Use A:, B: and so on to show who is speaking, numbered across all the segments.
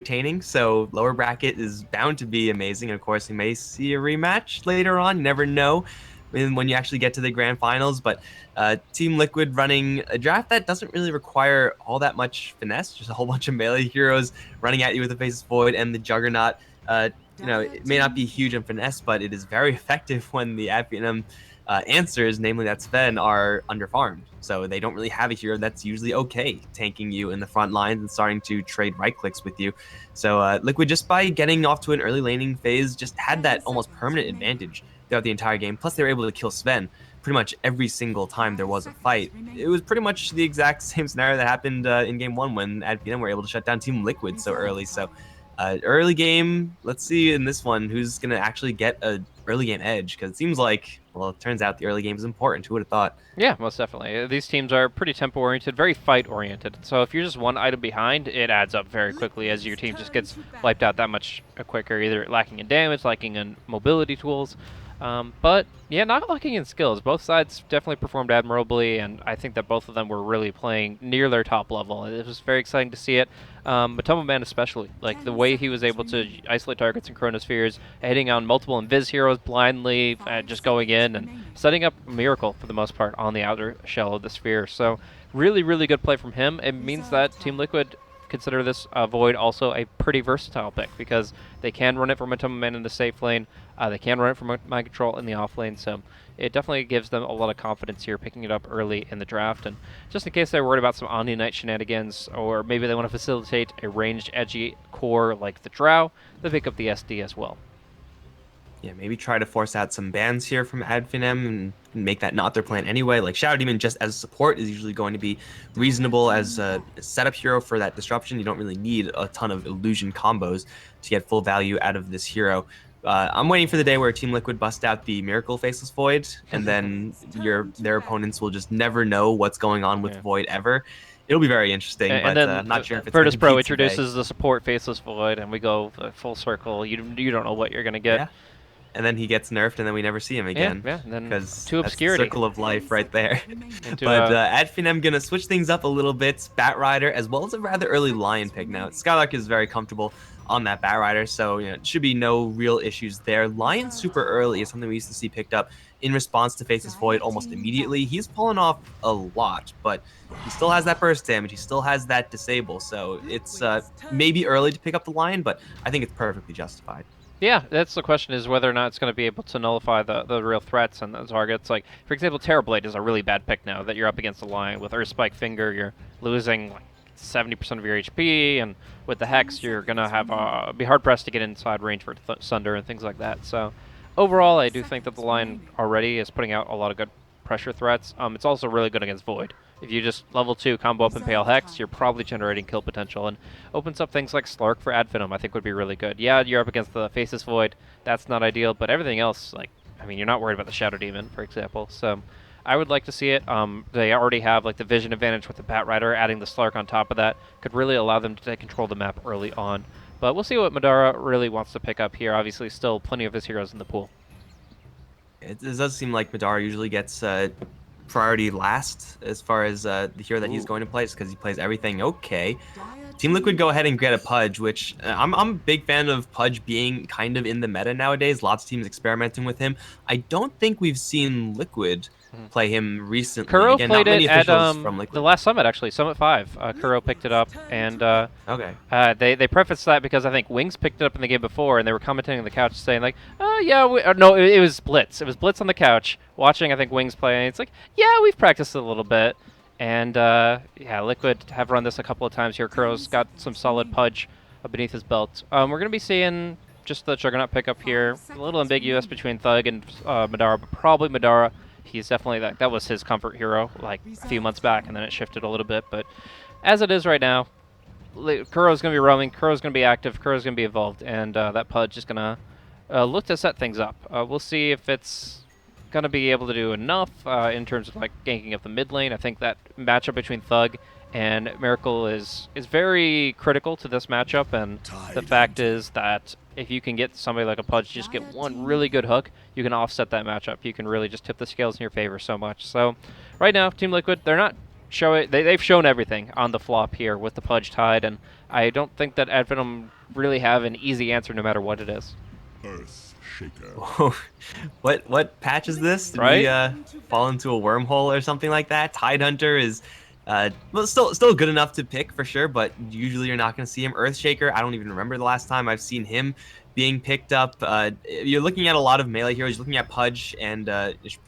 A: entertaining, so lower bracket is bound to be amazing. Of course, we may see a rematch later on. You never know when you actually get to the grand finals. But Team Liquid running a draft that doesn't really require all that much finesse, just a whole bunch of melee heroes running at you with the Faceless Void and the Juggernaut. It may not be huge in finesse, but it is very effective when the Finem answers, namely that Sven, are underfarmed. So they don't really have a hero that's usually okay tanking you in the front lines and starting to trade right clicks with you. So Liquid, just by getting off to an early laning phase, just had that almost permanent advantage throughout the entire game. Plus, they were able to kill Sven pretty much every single time there was a fight. It was pretty much the exact same scenario that happened in game one when Adpm were able to shut down Team Liquid so early. So early game, let's see in this one who's going to actually get a early game edge, because it seems like, well, it turns out the early game is important. Who would have thought?
B: Yeah, most definitely. These teams are pretty tempo-oriented, very fight-oriented. So if you're just one item behind, it adds up very quickly as your team just gets wiped out that much quicker, either lacking in damage, lacking in mobility tools. But, yeah, not lacking in skills. Both sides definitely performed admirably, and I think that both of them were really playing near their top level. It was very exciting to see it. Matoma Man especially, like the way he was able to isolate targets in Chronospheres, hitting on multiple Invis heroes blindly, just going in and setting up a Miracle for the most part on the outer shell of the sphere. So really, really good play from him. It means that Team Liquid consider this Void also a pretty versatile pick, because they can run it from Matoma Man in the safe lane, they can run it from Mind Control in the off lane, so it definitely gives them a lot of confidence here picking it up early in the draft. And just in case they're worried about some Omni Knight shenanigans, or maybe they want to facilitate a ranged, edgy core like the Drow, they pick up the SD as well.
A: Yeah, maybe try to force out some bans here from Adfinem and make that not their plan anyway. Like Shadow Demon just as a support is usually going to be reasonable as a setup hero for that disruption. You don't really need a ton of illusion combos to get full value out of this hero. I'm waiting for the day where Team Liquid bust out the Miracle Faceless Void, and then their opponents will just never know what's going on with Void ever. It'll be very interesting,
B: And
A: but
B: then
A: not sure if it's
B: Virtus Pro
A: today.
B: introduces the support Faceless Void, and we go full circle. You don't know what you're going to get.
A: Yeah. And then he gets nerfed, and then we never see him again.
B: Yeah, and then
A: because
B: to obscurity.
A: That's the circle of life right there. But Adfinem gonna switch things up a little bit. Batrider, as well as a rather early Lion pick. Now Skylark is very comfortable on that Batrider, so it should be no real issues there. Lion super early is something we used to see picked up in response to Faceless Void almost immediately. He's fallen off a lot, but he still has that burst damage. He still has that disable, so it's maybe early to pick up the Lion, but I think it's perfectly justified.
B: Yeah, that's the question, is whether or not it's going to be able to nullify the real threats and the targets. Like, for example, Terrorblade is a really bad pick now that you're up against the Lion. With Earth Spike Finger, you're losing like 70% of your HP, and with the Hex, you're going to have be hard-pressed to get inside range for Sunder and things like that. So, overall, I do think that the Lion already is putting out a lot of good pressure threats. It's also really good against Void. If you just level 2 combo up Impale Hex, you're probably generating kill potential, and opens up things like Slark for Adfinem I think would be really good. Yeah, you're up against the Faceless Void, that's not ideal, but everything else, like, I mean, you're not worried about the Shadow Demon, for example, so I would like to see it. They already have like the vision advantage with the Batrider, adding the Slark on top of that could really allow them to take control of the map early on. But we'll see what Madara really wants to pick up here. Obviously, still plenty of his heroes in the pool.
A: It does seem like Madara usually gets priority last as far as the hero that he's going to play, just because he plays everything okay. Team Liquid go ahead and get a Pudge, which I'm a big fan of Pudge being kind of in the meta nowadays. Lots of teams experimenting with him. I don't think we've seen Liquid play him recently.
B: Kuro
A: Again,
B: played it at
A: from
B: the last Summit, actually, Summit 5. Kuro picked it up, and
A: okay.
B: They prefaced that because I think Wings picked it up in the game before, and they were commenting on the couch saying like, "Oh yeah, no, it was Blitz. It was Blitz on the couch watching I think Wings play, and it's like, yeah, we've practiced it a little bit." And yeah, Liquid have run this a couple of times here. Kuro's got some solid Pudge beneath his belt. We're going to be seeing just the Juggernaut pickup here. A little ambiguous between Thug and Madara, but probably Madara. He's definitely, that was his comfort hero like a few months back, and then it shifted a little bit. But as it is right now, Kuro's going to be roaming, Kuro's going to be active, Kuro's going to be evolved, and that Pudge is going to look to set things up. We'll see if it's going to be able to do enough in terms of like ganking up the mid lane. I think that matchup between Thug and Miracle is very critical to this matchup, and the fact is that if you can get somebody like a Pudge, just get one really good hook, you can offset that matchup. You can really just tip the scales in your favor so much. So right now, Team Liquid, they're not showing, they've shown everything on the flop here with the Pudge tied, and I don't think that Advenom really have an easy answer no matter what it is.
C: Earth Shaker.
A: What patch is this? Did we
B: Right?
A: fall into a wormhole or something like that? Tidehunter is well, still good enough to pick for sure, but usually you're not going to see him. Earthshaker, I don't even remember the last time I've seen him being picked up. You're looking at a lot of melee heroes. You're looking at Pudge and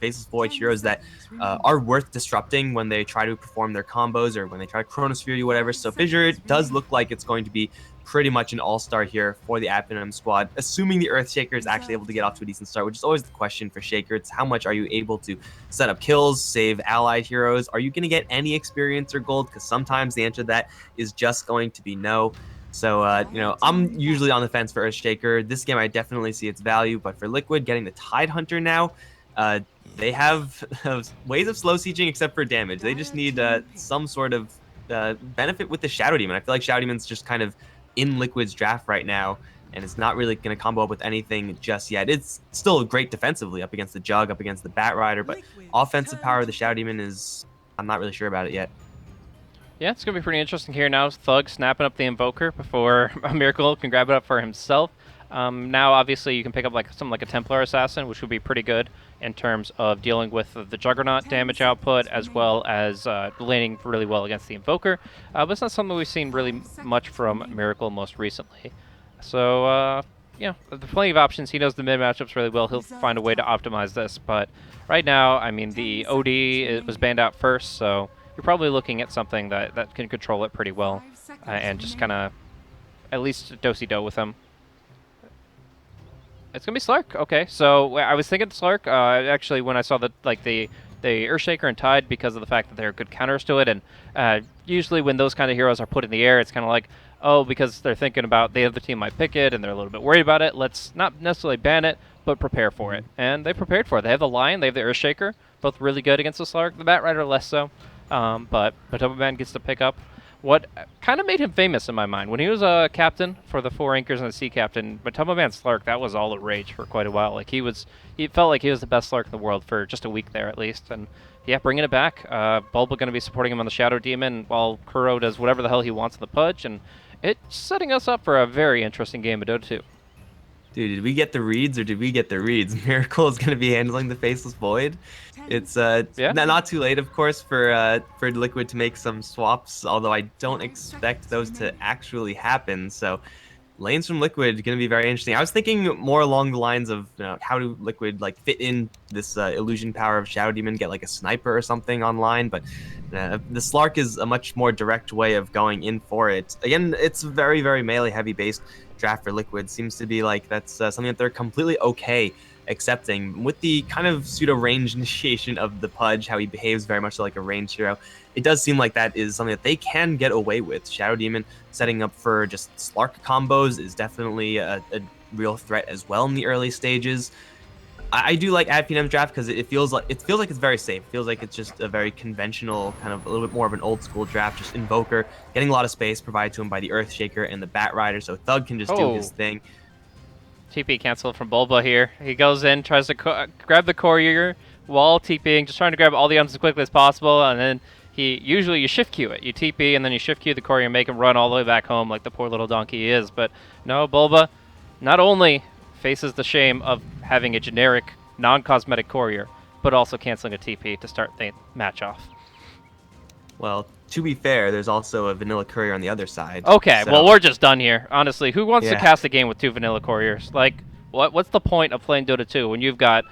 A: Faceless Void heroes that are worth disrupting when they try to perform their combos or when they try to Chronosphere you, whatever. So Fissure does look like it's going to be pretty much an all-star here for the Advenom squad, assuming the Earthshaker is actually able to get off to a decent start, which is always the question for Shaker. It's how much are you able to set up kills, save allied heroes? Are you going to get any experience or gold? Because sometimes the answer to that is just going to be no. So, I'm usually on the fence for Earthshaker. This game, I definitely see its value, but for Liquid, getting the Tidehunter now, they have ways of slow sieging except for damage. They just need some sort of benefit with the Shadow Demon. I feel like Shadow Demon's just kind of in Liquid's draft right now, and it's not really going to combo up with anything just yet. It's still great defensively up against the Jug, up against the Bat Rider, but offensive power of the Shadow Demon is, I'm not really sure about it yet.
B: Yeah, it's going to be pretty interesting here now. Thug snapping up the Invoker before Miracle can grab it up for himself. Now, obviously, you can pick up something like a Templar Assassin, which would be pretty good in terms of dealing with the Juggernaut damage output, as well as landing really well against the Invoker. But it's not something we've seen really much from Miracle most recently. So, yeah, there's plenty of options. He knows the mid matchups really well. He'll find a way to optimize this. But right now, I mean, the OD was banned out first, so you're probably looking at something that can control it pretty well and just kind of at least do-si-do with him. It's gonna be Slark. Okay, so I was thinking Slark. Actually, when I saw the Earthshaker and Tide, because of the fact that they're good counters to it, and usually when those kind of heroes are put in the air, it's kind of like, oh, because they're thinking about the other team might pick it and they're a little bit worried about it. Let's not necessarily ban it, but prepare for it. And they prepared for it. They have the Lion, they have the Earthshaker, both really good against the Slark. The Bat Rider less so, but Batoba gets to pick up what kind of made him famous in my mind. When he was a captain for the 4 Anchors and the Sea Captain, Matoma Man Slark, that was all the rage for quite a while. Like he felt like he was the best Slark in the world for just a week there at least. And yeah, bringing it back. Bulba going to be supporting him on the Shadow Demon while Kuro does whatever the hell he wants on the Pudge. And it's setting us up for a very interesting game of Dota 2.
A: Dude, did we get the reads or did we get the reads? Miracle is going to be handling the Faceless Void. It's
B: yeah.
A: not too late, of course, for Liquid to make some swaps, although I don't expect those to actually happen. So lanes from Liquid going to be very interesting. I was thinking more along the lines of how do Liquid fit in this illusion power of Shadow Demon, get like a sniper or something online, but the Slark is a much more direct way of going in for it. Again, it's very, very melee heavy based draft for Liquid. Seems to be like that's something that they're completely okay accepting with the kind of pseudo range initiation of the Pudge, how he behaves very much like a ranged hero. It does seem like that is something that they can get away with. Shadow Demon setting up for just Slark combos is definitely a real threat as well in the early stages. I do like Finem's draft because it feels like it's very safe. It feels like it's just a very conventional, kind of a little bit more of an old school draft. Just Invoker getting a lot of space provided to him by the Earthshaker and the Bat Rider, so Thug can just do his thing.
B: TP canceled from Bulba here. He goes in, tries to grab the courier while TPing, just trying to grab all the items as quickly as possible, and then usually you shift queue it. You TP and then you shift queue the courier and make him run all the way back home like the poor little donkey he is. But no, Bulba not only faces the shame of having a generic, non-cosmetic courier, but also canceling a TP to start the match off.
A: Well, to be fair, there's also a vanilla courier on the other side.
B: Okay,
A: so.
B: well, we're just done here. Honestly, who wants to cast a game with 2 vanilla couriers? Like, what's the point of playing Dota 2 when you've got,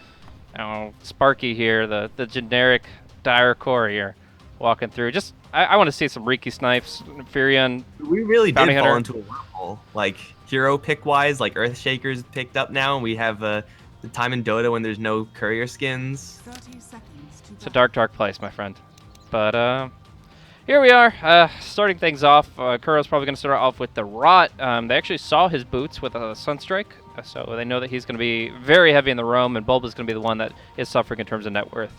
B: Sparky here, the generic dire courier, walking through? Just, I want to see some Riki snipes, Furion.
A: We really did
B: fall
A: fall into a wormhole. Like, hero pick-wise, like Earthshaker's picked up now, and we have the time in Dota when there's no courier skins.
B: It's a dark, dark place, my friend. But, here we are, starting things off. Kuro's probably going to start off with the Rot. They actually saw his boots with a Sunstrike, so they know that he's going to be very heavy in the roam, and Bulba's going to be the one that is suffering in terms of net worth.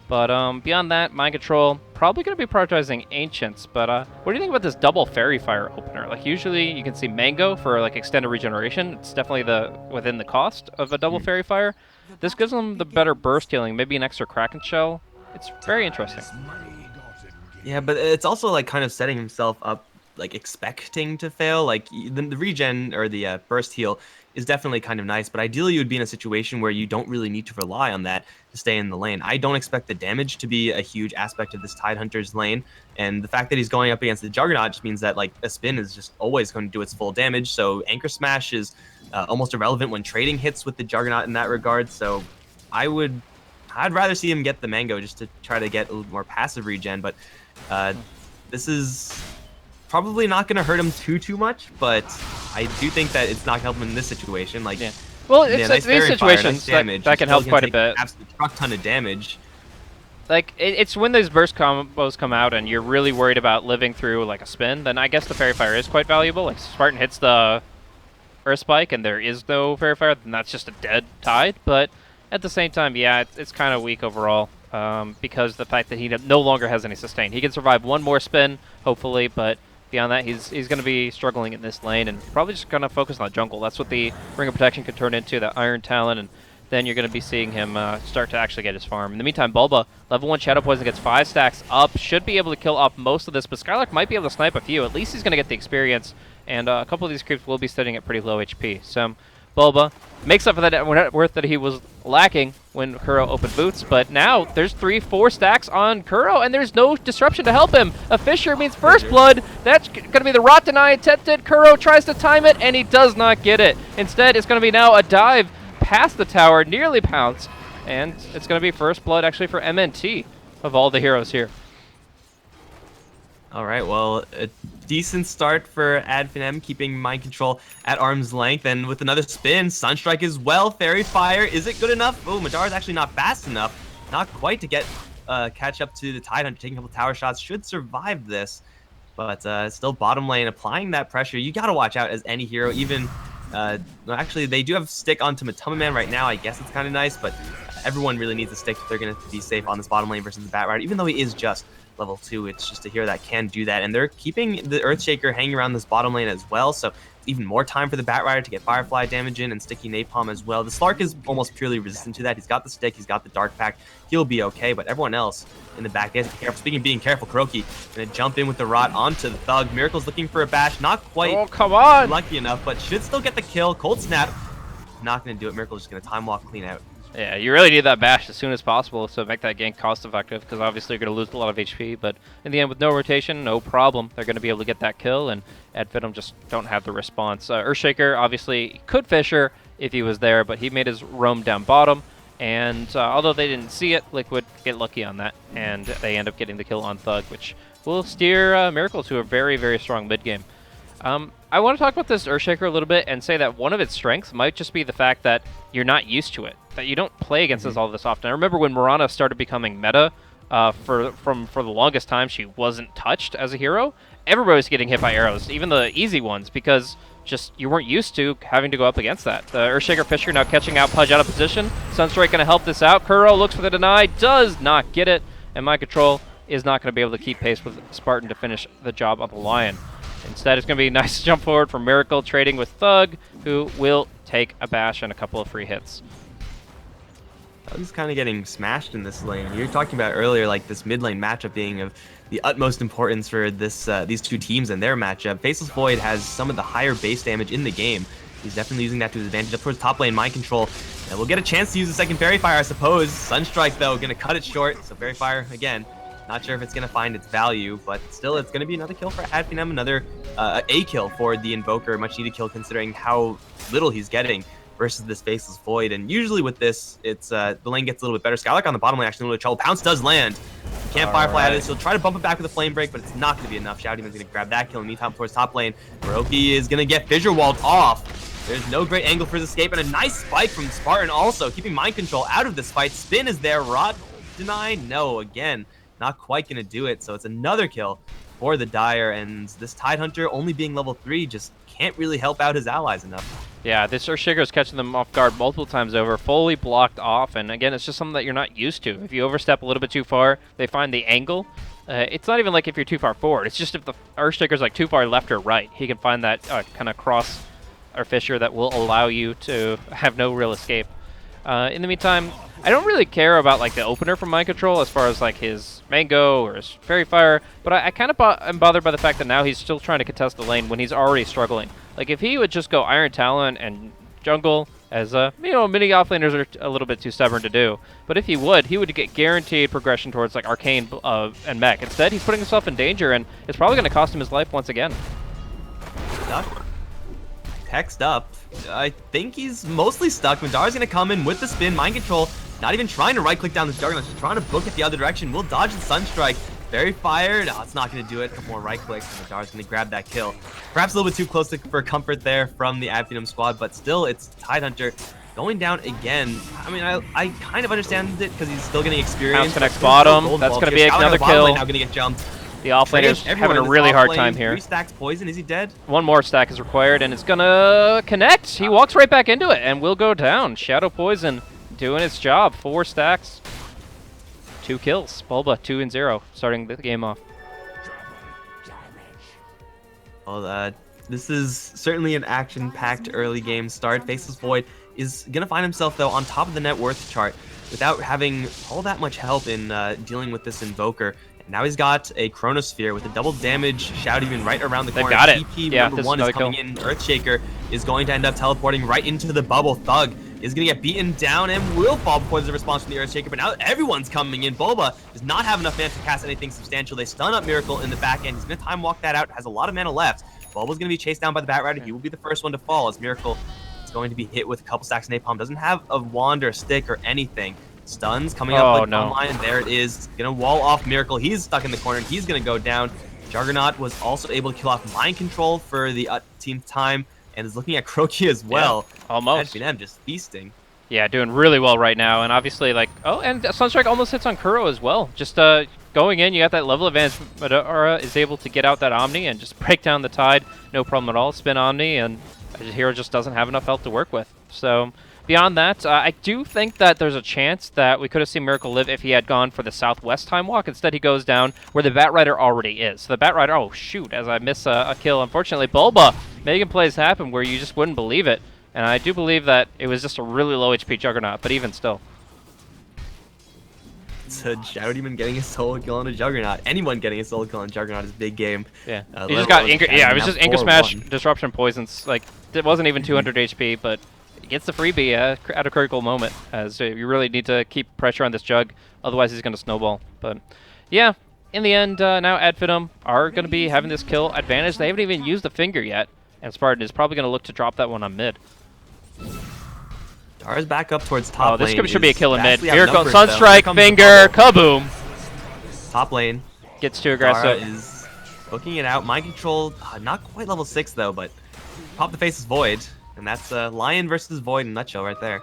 B: But beyond that, Mind Control, probably going to be prioritizing Ancients. But what do you think about this double Fairy Fire opener? Like, usually you can see Mango for, extended regeneration. It's definitely within the cost of a double Fairy Fire. This gives them the better burst healing, maybe an extra Kraken Shell. It's very interesting.
A: Yeah, but it's also kind of setting himself up like expecting to fail. Like the regen or the burst heal is definitely kind of nice, but ideally you would be in a situation where you don't really need to rely on that to stay in the lane. I don't expect the damage to be a huge aspect of this Tidehunter's lane, and the fact that he's going up against the Juggernaut just means that like a spin is just always going to do its full damage. So Anchor Smash is almost irrelevant when trading hits with the Juggernaut in that regard. So I'd rather see him get the Mango just to try to get a little more passive regen, but this is probably not going to hurt him too much, but I do think that it's not helping him in this situation. Like,
B: yeah. Well, it's
A: nice
B: these situations
A: damage.
B: that can help quite a bit.
A: Absolute truck ton of damage.
B: Like, it's when those burst combos come out and you're really worried about living through, like, a spin, then I guess the Fairy Fire is quite valuable. Like, Spartan hits the Earth Spike and there is no Fairy Fire, then that's just a dead Tide. But at the same time, yeah, it's kind of weak overall because the fact that he no longer has any sustain. He can survive one more spin, hopefully, but beyond that, he's going to be struggling in this lane and probably just going to focus on the jungle. That's what the Ring of Protection can turn into, that Iron Talon, and then you're going to be seeing him start to actually get his farm. In the meantime, Bulba, level 1 Shadow Poison gets 5 stacks up, should be able to kill off most of this, but Skylark might be able to snipe a few. At least he's going to get the experience, and a couple of these creeps will be sitting at pretty low HP. So Bulba makes up for that net worth that he was lacking when Kuro opened boots, but now there's 3-4 stacks on Kuro, and there's no disruption to help him. A Fissure means first blood. That's going to be the Rot Deny attempted. Kuro tries to time it, and he does not get it. Instead, it's going to be now a dive past the tower, nearly pounced, and it's going to be first blood actually for MNT of all the heroes here.
A: All right, well, a decent start for Finem, keeping mind control at arm's length, and with another spin, Sunstrike as well. Fairy Fire, is it good enough? Oh, Madara's actually not fast enough, not quite to get catch up to the Tidehunter. Taking a couple tower shots should survive this, but still bottom lane applying that pressure. You gotta watch out as any hero, even well, actually they do have stick onto Matoma Man right now. I guess it's kind of nice, but everyone really needs a stick if they're gonna be safe on this bottom lane versus the Bat Rider, even though he is just level 2. It's just a hero that can do that, and they're keeping the Earthshaker hanging around this bottom lane as well, so it's even more time for the Bat Rider to get Firefly damage in and sticky Napalm as well. The Slark is almost purely resistant to that. He's got the stick, he's got the Dark Pack, he'll be okay, but everyone else in the back, speaking of being careful, Kuroki gonna jump in with the Rot onto the Thug. Miracle's looking for a bash, not quite lucky enough, but should still get the kill. Cold Snap, not gonna do it. Miracle's just gonna time walk clean out.
B: Yeah, you really need that bash as soon as possible to make that gank cost effective, because obviously you're going to lose a lot of HP, but in the end with no rotation, no problem. They're going to be able to get that kill, and Finem just don't have the response. Earthshaker obviously could Fissure if he was there, but he made his roam down bottom, and although they didn't see it, Liquid get lucky on that, and they end up getting the kill on Thug, which will steer Miracle to a very, very strong mid game. I want to talk about this Earthshaker a little bit and say that one of its strengths might just be the fact that you're not used to it, that you don't play against this all this often. I remember when Mirana started becoming meta, for the longest time she wasn't touched as a hero. Everybody was getting hit by arrows, even the easy ones, because just you weren't used to having to go up against that. The Earthshaker Fissure now catching out Pudge out of position. Sunstrike going to help this out. Kuro looks for the deny, does not get it, and Mind Control is not going to be able to keep pace with Spartan to finish the job on the Lion. Instead, it's going to be a nice jump forward from Miracle, trading with Thug, who will take a bash and a couple of free hits.
A: Thug's kind of getting smashed in this lane. You were talking about earlier, like this mid lane matchup being of the utmost importance for this these two teams and their matchup. Faceless Void has some of the higher base damage in the game. He's definitely using that to his advantage. Up towards top lane, Mind Control. And we'll get a chance to use the second Fairy Fire, I suppose. Sunstrike, though, going to cut it short. So Fairy Fire, again, not sure if it's going to find its value, but still, it's going to be another kill for Finem, another A kill for the Invoker, much needed kill considering how little he's getting versus this Faceless Void. And usually with this, it's the lane gets a little bit better. Skylark on the bottom lane actually a little trouble. Pounce does land. Can't Firefly at it, so he'll try to bump it back with a Flame Break, but it's not going to be enough. Shao Demon's going to grab that kill. In the meantime, towards top lane, Kuroki is going to get Fissure Walled off. There's no great angle for his escape, and a nice spike from Spartan also, keeping Mind Control out of this fight. Spin is there. Rot Deny? No, again, not quite going to do it. So it's another kill for the Dire, and this Tidehunter only being level 3 just can't really help out his allies enough.
B: Yeah, this Earthshaker is catching them off guard multiple times over, fully blocked off, and again, it's just something that you're not used to. If you overstep a little bit too far, they find the angle. It's not even like if you're too far forward, it's just if the Earthshaker's like too far left or right, he can find that kind of cross or fissure that will allow you to have no real escape. In the meantime, I don't really care about like the opener from Mind Control as far as like his Mango or his Fairy Fire, but I kind of am bothered by the fact that now he's still trying to contest the lane when he's already struggling. Like, if he would just go Iron Talon and jungle, as many offlaners are a little bit too stubborn to do, but if he would get guaranteed progression towards like Arcane and Mech. Instead, he's putting himself in danger, and it's probably going to cost him his life once again.
A: Stuck. Hexed up. I think he's mostly stuck. Madara's going to come in with the spin, mind control. Not even trying to right-click down this Juggernaut, just trying to book it the other direction. Will dodge the Sunstrike. Very fired. Oh, it's not going to do it. A couple more right-clicks, and Madara's going to grab that kill. Perhaps a little bit too close for comfort there from the Finem squad, but still, it's Tidehunter going down again. I mean, I kind of understand it because he's still getting experience.
B: Bounce connects bottom. That's going to be another kill.
A: Now going to get jumped.
B: The offlaner's having a really hard time here.
A: 3 stacks poison. Is he dead?
B: One more stack is required, and it's going to connect. He walks right back into it and will go down. Shadow Poison doing its job. 4 stacks. 2 kills. Bulba 2-0, starting the game off.
A: Well, this is certainly an action-packed early game start. Faceless Void is going to find himself, though, on top of the net worth chart without having all that much help in dealing with this Invoker. And now he's got a Chronosphere with a double damage shout even right around the corner.
B: They've got it.
A: TP
B: Yeah,
A: number 1 is coming in. Earthshaker is going to end up teleporting right into the bubble. Thug is going to get beaten down and will fall before there's a response from the Earthshaker, but now everyone's coming in. Bulba does not have enough mana to cast anything substantial. They stun up Miracle in the back end. He's going to time walk that out, has a lot of mana left. Bulba's going to be chased down by the Bat Rider. He will be the first one to fall as Miracle is going to be hit with a couple stacks of Napalm. Doesn't have a wand or a stick or anything. Stuns coming up like online. There it is. Going to wall off Miracle. He's stuck in the corner. He's going to go down. Juggernaut was also able to kill off Mind Control for the team's time and is looking at Croaky as well.
B: Yeah, almost.
A: Finem just feasting.
B: Yeah, doing really well right now, and obviously, like, oh, and Sunstrike almost hits on Kuro as well. Just going in, you got that level advantage. Madara is able to get out that Omni and just break down the Tide, no problem at all. Spin Omni, and the hero just doesn't have enough health to work with. So, beyond that, I do think that there's a chance that we could have seen Miracle live if he had gone for the southwest time walk. Instead, he goes down where the Bat Rider already is. So the Bat Rider, oh, shoot, as I miss a kill. Unfortunately, Bulba making plays happen where you just wouldn't believe it. And I do believe that it was just a really low HP Juggernaut, but even still.
A: It's a Shadow Demon getting a solo kill on a Juggernaut. Anyone getting a solo kill on Juggernaut is a big game.
B: Yeah, he just got Anchor. Yeah, it was just Anchor Smash, Disruption, Poisons. Like, it wasn't even 200 HP, but it gets the freebie at a critical moment, as you really need to keep pressure on this Jug, otherwise he's going to snowball. But yeah, in the end, now Finem are going to be having this kill advantage. They haven't even used the finger yet, and Spartan is probably going to look to drop that one on mid.
A: Dara's back up towards top lane.
B: This should be a kill in mid. Here comes Sunstrike, Finger, kaboom!
A: Top lane.
B: Gets too aggressive.
A: Dara is booking it out. Mind Control, not quite level 6 though, but pop the Faceless Void. And that's Lion versus Void in a nutshell right there.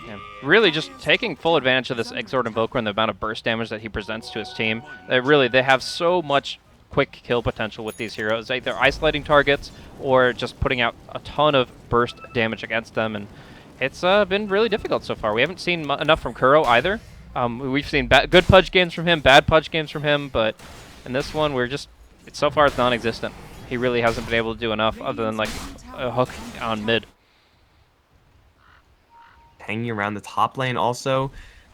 B: Yeah. Really just taking full advantage of this Exort Invoker and the amount of burst damage that he presents to his team. They have so much quick kill potential with these heroes. Either isolating targets or just putting out a ton of burst damage against them. And it's been really difficult so far. We haven't seen enough from Kuro either. We've seen good Pudge games from him, bad Pudge games from him, but in this one, so far it's non-existent. He really hasn't been able to do enough other than like a hook on mid.
A: Hanging around the top lane also,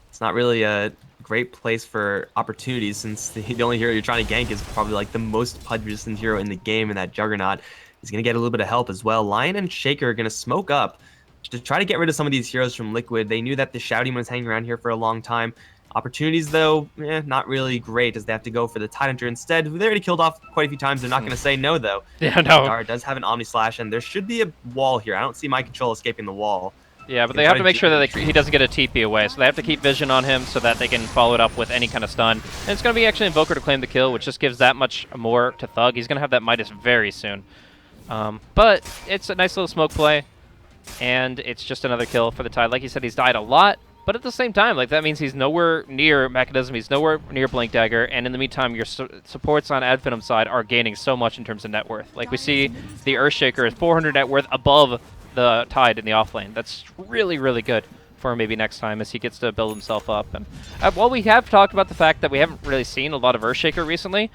A: it's not really a great place for opportunities since the only hero you're trying to gank is probably like the most Pudge resistant hero in the game, and that Juggernaut is going to get a little bit of help as well. Lion and Shaker are going to smoke up to try to get rid of some of these heroes from Liquid. They knew that the Shadow Demon was hanging around here for a long time. Opportunities, though, not really great, as they have to go for the Tidehunter instead, who they already killed off quite a few times. They're not going to say no, though.
B: Yeah, no.
A: Dara does have an Omni Slash, and there should be a wall here. I don't see Mind Control escaping the wall.
B: Yeah, but they have to make sure that he doesn't get a TP away, so they have to keep vision on him so that they can follow it up with any kind of stun. And it's going to be actually Invoker to claim the kill, which just gives that much more to Thug. He's going to have that Midas very soon. But it's a nice little smoke play. And it's just another kill for the Tide. Like you said, he's died a lot, but at the same time, like that means he's nowhere near Mechanism, he's nowhere near Blink Dagger, and in the meantime, your supports on Finem's side are gaining so much in terms of net worth. Like we see the Earthshaker is 400 net worth above the Tide in the offlane. That's really, really good for maybe next time as he gets to build himself up. And while we have talked about the fact that we haven't really seen a lot of Earthshaker recently,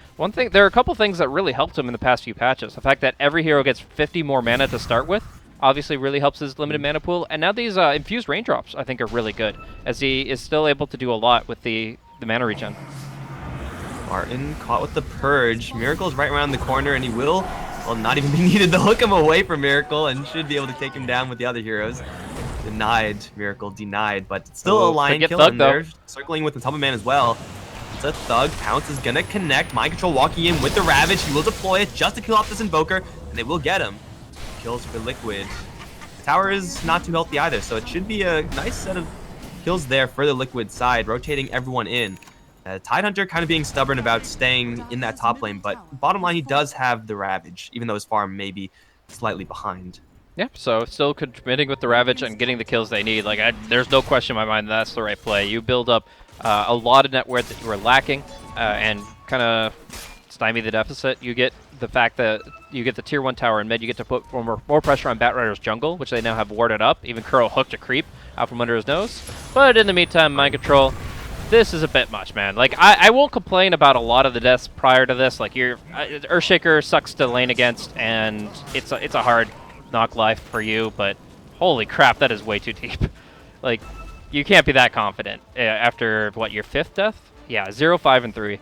B: there are a couple things that really helped him in the past few patches. The fact that every hero gets 50 more mana to start with obviously really helps his limited mana pool, and now these infused raindrops I think are really good, as he is still able to do a lot with the mana regen.
A: Martin caught with the Purge. Miracle's right around the corner, and he will, well, not even be needed to hook him away from Miracle, and should be able to take him down with the other heroes. Denied, Miracle denied, but it's still a lion kill,
B: Thug,
A: and they're circling with the Tubman Man as well. It's a Thug. Pounce is gonna connect. Mind Control walking in with the Ravage. He will deploy it just to kill off this Invoker, and they will get him. Kills for Liquid. The tower is not too healthy either, so it should be a nice set of kills there for the Liquid side, rotating everyone in. Tidehunter kind of being stubborn about staying in that top lane, but bottom line, he does have the Ravage, even though his farm may be slightly behind.
B: Yeah, so still committing with the Ravage and getting the kills they need. Like, there's no question in my mind that's the right play. You build up a lot of net worth that you were lacking and kind of stymie the deficit. You get the fact that you get the tier 1 tower in mid, you get to put more pressure on Batrider's jungle, which they now have warded up. Even Kuro hooked a creep out from under his nose. But in the meantime, Mind Control, this is a bit much, man. Like, I won't complain about a lot of the deaths prior to this. Like, Earthshaker sucks to lane against, and it's a hard knock life for you, but holy crap, that is way too deep. Like, you can't be that confident after, what, your 5th death? Yeah, 0, 5, and 3.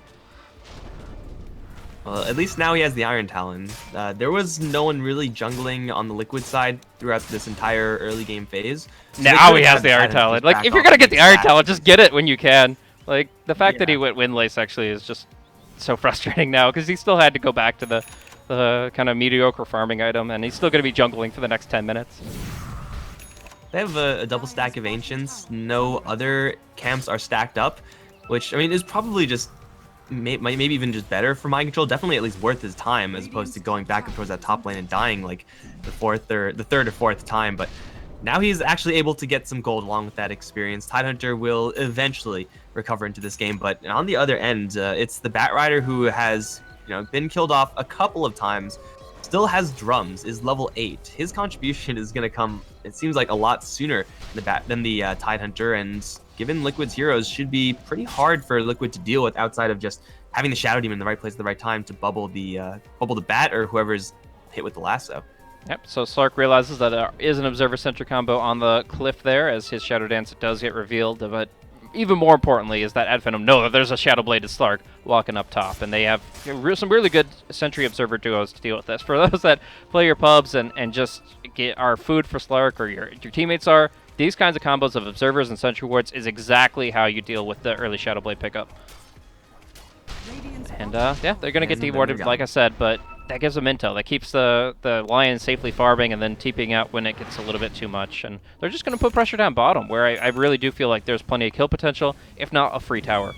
A: Well, at least now he has the Iron Talon. There was no one really jungling on the Liquid side throughout this entire early game phase. So
B: now he has the Iron Talon. Like, if you're gonna get the Iron Talon, just get it when you can. Like, the fact that he went Windlace actually is just so frustrating now, because he still had to go back to the kind of mediocre farming item, and he's still gonna be jungling for the next 10 minutes.
A: They have a double stack of Ancients. No other camps are stacked up, which, I mean, is probably just maybe even just better for Mind Control. Definitely at least worth his time, as opposed to going back and towards that top lane and dying like the third or fourth time. But now he's actually able to get some gold along with that experience. Tidehunter will eventually recover into this game, but on the other end, it's the Batrider who has been killed off a couple of times. Still has drums, is level 8. His contribution is going to come, it seems like, a lot sooner than the Tidehunter, and given Liquid's heroes, should be pretty hard for Liquid to deal with outside of just having the Shadow Demon in the right place at the right time to bubble the bat or whoever's hit with the lasso.
B: Yep, so Slark realizes that there is an Observer-centric combo on the cliff there as his Shadow Dance does get revealed, but even more importantly is that Finem know that there's a Shadow Bladed Slark walking up top, and they have some really good Sentry Observer duos to deal with this. For those that play your pubs and just are food for Slark, or your teammates are, these kinds of combos of Observers and Sentry Wards is exactly how you deal with the early Shadow Blade pickup. And yeah, they're going to get dewarded, like I said, but that gives them intel. That keeps the Lion safely farming and then TPing out when it gets a little bit too much. And they're just going to put pressure down bottom, where I really do feel like there's plenty of kill potential, if not a free tower.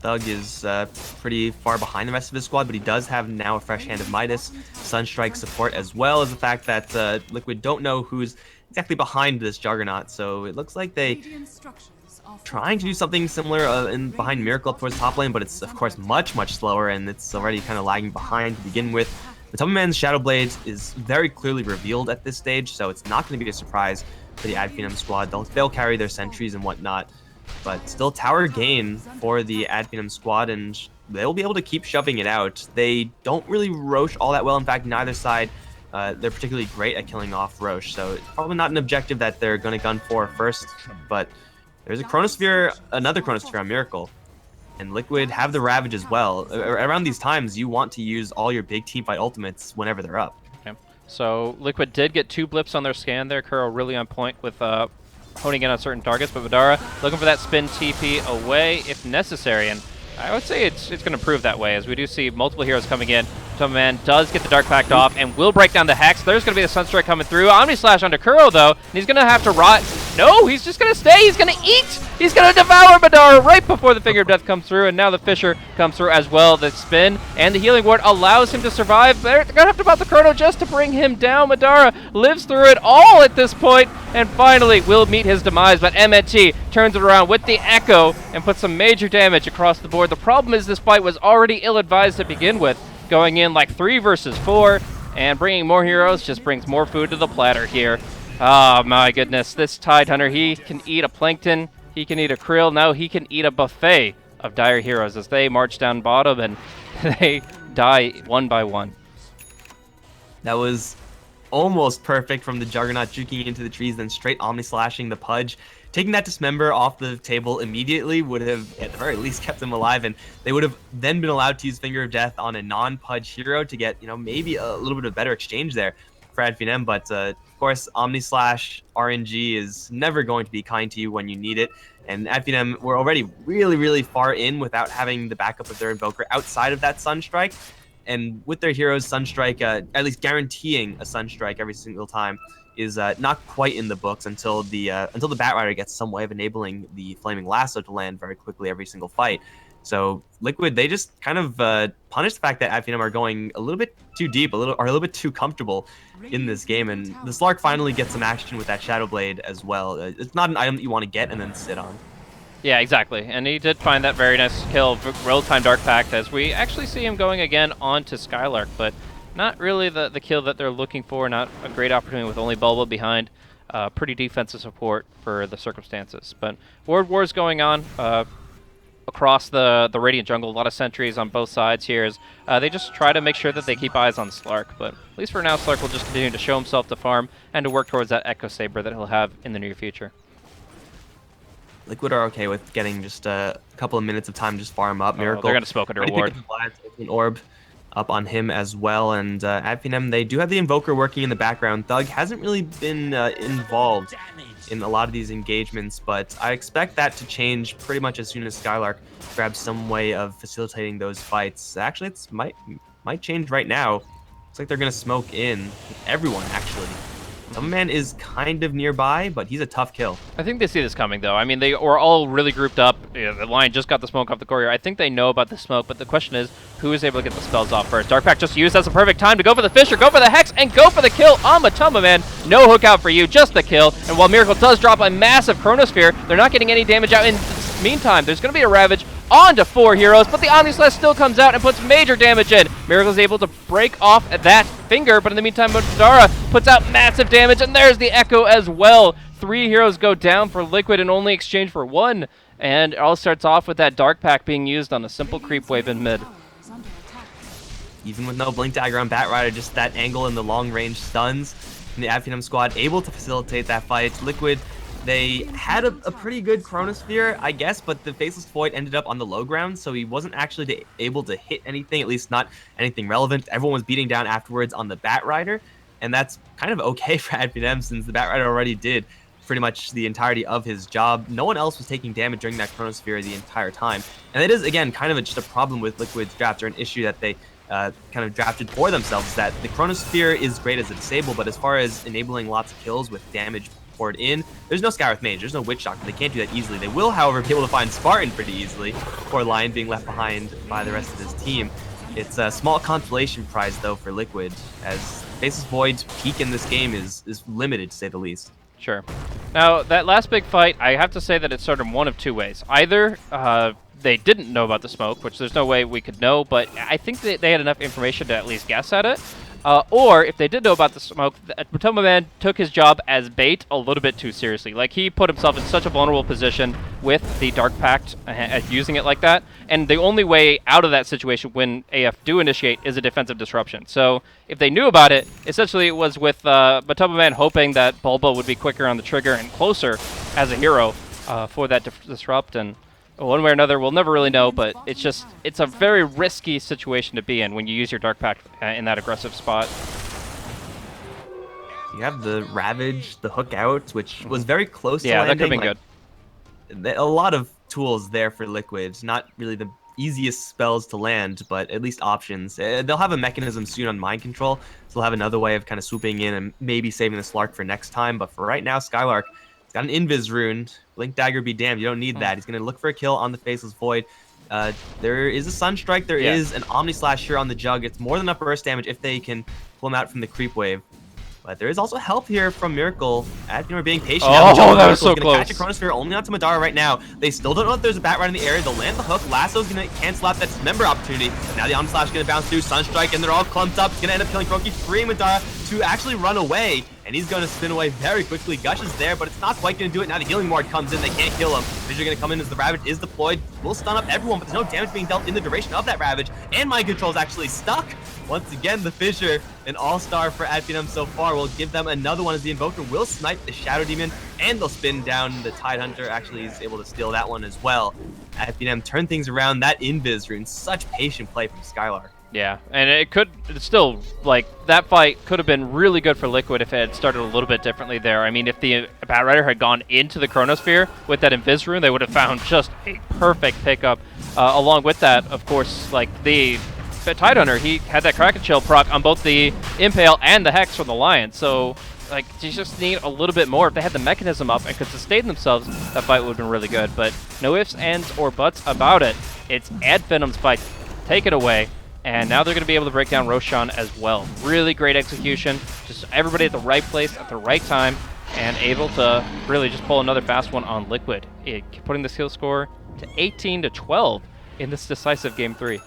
A: Thug is pretty far behind the rest of his squad, but he does have now a fresh hand of Midas, Sunstrike support, as well as the fact that Liquid don't know who's exactly behind this Juggernaut. So it looks like they trying to do something similar behind Miracle up towards top lane, but it's of course much slower, and it's already kind of lagging behind to begin with. The Tubman's Shadow Blade is very clearly revealed at this stage, so it's not going to be a surprise for the Ad Finem squad. They'll carry their sentries and whatnot, but still tower gain for the Ad Finem squad, and they'll be able to keep shoving it out. They don't really Roche all that well. In fact, neither side they're particularly great at killing off Roche, so it's probably not an objective that they're going to gun for first, but there's a Chronosphere, another Chronosphere on Miracle, and Liquid have the Ravage as well. Around these times, you want to use all your big teamfight ultimates whenever they're up.
B: Okay. So Liquid did get 2 blips on their scan there. Kuro really on point with honing in on certain targets, but Vidara looking for that spin TP away if necessary, and I would say it's going to prove that way, as we do see multiple heroes coming in. Man does get the Dark Pact off and will break down the Hex. There's going to be the Sunstrike coming through. Omni Slash onto Kuro, though, and he's going to have to rot. No, he's just going to stay. He's going to eat. He's going to devour Madara right before the Finger of Death comes through, and now the Fissure comes through as well. The spin and the Healing Ward allows him to survive. They're going to have to pop the Chrono just to bring him down. Madara lives through it all at this point, and finally will meet his demise, but MNT turns it around with the Echo and puts some major damage across the board. The problem is this fight was already ill-advised to begin with, going in like 3 versus 4, and bringing more heroes just brings more food to the platter here. Oh my goodness, this Tidehunter, he can eat a Plankton, he can eat a Krill, now he can eat a buffet of Dire heroes as they march down bottom and they die one by one.
A: That was almost perfect from the Juggernaut, juking into the trees, then straight Omni slashing the Pudge. Taking that Dismember off the table immediately would have, at the very least, kept them alive, and they would have then been allowed to use Finger of Death on a non-Pudge hero to get, maybe a little bit of better exchange there for Finem. But of course, Omni Slash RNG is never going to be kind to you when you need it. And Finem were already really, really far in without having the backup of their Invoker outside of that Sunstrike. And with their heroes, Sunstrike, at least guaranteeing a Sunstrike every single time, is not quite in the books until the Batrider gets some way of enabling the Flaming Lasso to land very quickly every single fight. So Liquid, they just kind of punish the fact that Finem are going a little bit too deep, a little bit too comfortable in this game, and the Slark finally gets some action with that Shadow Blade as well. It's not an item that you want to get and then sit on.
B: Yeah, exactly. And he did find that very nice kill, real-time Dark Pact, as we actually see him going again onto Skylark, but not really the kill that they're looking for, not a great opportunity with only Bulba behind. Pretty defensive support for the circumstances. But Ward War's going on across the Radiant jungle. A lot of sentries on both sides here as they just try to make sure that they keep eyes on Slark. But at least for now, Slark will just continue to show himself to farm and to work towards that Echo Saber that he'll have in the near future.
A: Liquid are okay with getting just a couple of minutes of time to just farm up. Miracle,
B: they're going to smoke under a ward.
A: An orb up on him as well, and at Finem, they do have the Invoker working in the background. Thug hasn't really been involved in a lot of these engagements, but I expect that to change pretty much as soon as Skylark grabs some way of facilitating those fights. Actually, it might change right now. Looks like they're going to smoke in everyone, actually. Man is kind of nearby, but he's a tough kill.
B: I think they see this coming, though. I mean, they were all really grouped up. The Lion just got the smoke off the courier. I think they know about the smoke, but the question is, who is able to get the spells off first? Dark Pact just used as a perfect time to go for the Fisher, go for the Hex, and go for the kill on Matoma, man. No hook out for you, just the kill. And while Miracle does drop a massive Chronosphere, they're not getting any damage out. In the meantime, there's going to be a Ravage onto 4 heroes, but the Omnislash still comes out and puts major damage in. Miracle's able to break off that finger, but in the meantime, Madara puts out massive damage, and there's the Echo as well. 3 heroes go down for Liquid and only exchange for 1, and it all starts off with that Dark Pact being used on a simple creep wave in mid.
A: Even with no Blink Dagger on Batrider, just that angle and the long-range stuns, and the Finem squad able to facilitate that fight. Liquid, they had a pretty good Chronosphere, I guess, but the Faceless Void ended up on the low ground, so he wasn't actually able to hit anything, at least not anything relevant. Everyone was beating down afterwards on the Batrider, and that's kind of okay for Finem since the Batrider already did pretty much the entirety of his job. No one else was taking damage during that Chronosphere the entire time. And it is, again, kind of just a problem with Liquid's draft, or an issue that they kind of drafted for themselves, that the Chronosphere is great as a disable, but as far as enabling lots of kills with damage poured in, there's no Skywrath Mage, there's no Witch Doctor. They can't do that easily. They will, however, be able to find Spartan pretty easily, or Lion being left behind by the rest of his team. It's a small consolation prize, though, for Liquid, as Faceless Void's peak in this game is limited, to say the least.
B: Sure. Now, that last big fight, I have to say that it started one of 2 ways. Either they didn't know about the smoke, which there's no way we could know, but I think that they had enough information to at least guess at it. Or if they did know about the smoke, Matoma Man took his job as bait a little bit too seriously. Like, he put himself in such a vulnerable position with the Dark Pact, using it like that. And the only way out of that situation when AF do initiate is a defensive disruption. So if they knew about it, essentially it was with Matoma Man hoping that Bulba would be quicker on the trigger and closer as a hero for that disrupt. And one way or another, we'll never really know, but it's a very risky situation to be in when you use your Dark Pact in that aggressive spot.
A: You have the Ravage, the Hook Out, which was very close to
B: landing.
A: Yeah, that
B: could have been
A: good. A lot of tools there for Liquid. Not really the easiest spells to land, but at least options. They'll have a mechanism soon on Mind Control, so they'll have another way of kind of swooping in and maybe saving the Slark for next time. But for right now, Skylark got an Invis rune. Blink Dagger be damned. You don't need that. He's going to look for a kill on the Faceless Void. There is a Sunstrike. There is an Omni Slash here on the Jug. It's more than enough burst damage if they can pull him out from the creep wave. But there is also help here from Miracle. We're being patient.
B: Oh, that was so close.
A: Catch a Chronosphere only onto Madara right now. They still don't know if there's a Batrider in the area. They'll land the hook. Lasso's going to cancel out that Dismember opportunity. Now the Omni Slash is going to bounce through Sunstrike, and they're all clumped up. It's going to end up killing Kroki, freeing Madara. to actually run away, and he's going to spin away very quickly. Gush is there, but it's not quite going to do it. Now the healing ward comes in. They can't kill him. Fissure going to come in as the Ravage is deployed. Will stun up everyone, but there's no damage being dealt in the duration of that Ravage, and Mind Control is actually stuck. Once again, the Fissure, an all-star for Finem so far, will give them another one as the Invoker will snipe the Shadow Demon, and they'll spin down the Tidehunter. Actually, he's able to steal that one as well. Finem turn things around. That Invis rune, such patient play from Skylark.
B: Yeah, and it's still, like, that fight could have been really good for Liquid if it had started a little bit differently there. I mean, if the Batrider had gone into the Chronosphere with that Invis rune, they would have found just a perfect pickup. Along with that, of course, like, the Tidehunter, he had that Kraken Chill proc on both the Impale and the Hex from the Lion, so, like, you just need a little bit more. If they had the mechanism up and could sustain themselves, that fight would have been really good. But no ifs, ands, or buts about it. It's Venom's fight. Take it away. And now they're going to be able to break down Roshan as well. Really great execution. Just everybody at the right place at the right time, and able to really just pull another fast one on Liquid, putting the skill score to 18-12 in this decisive Game 3.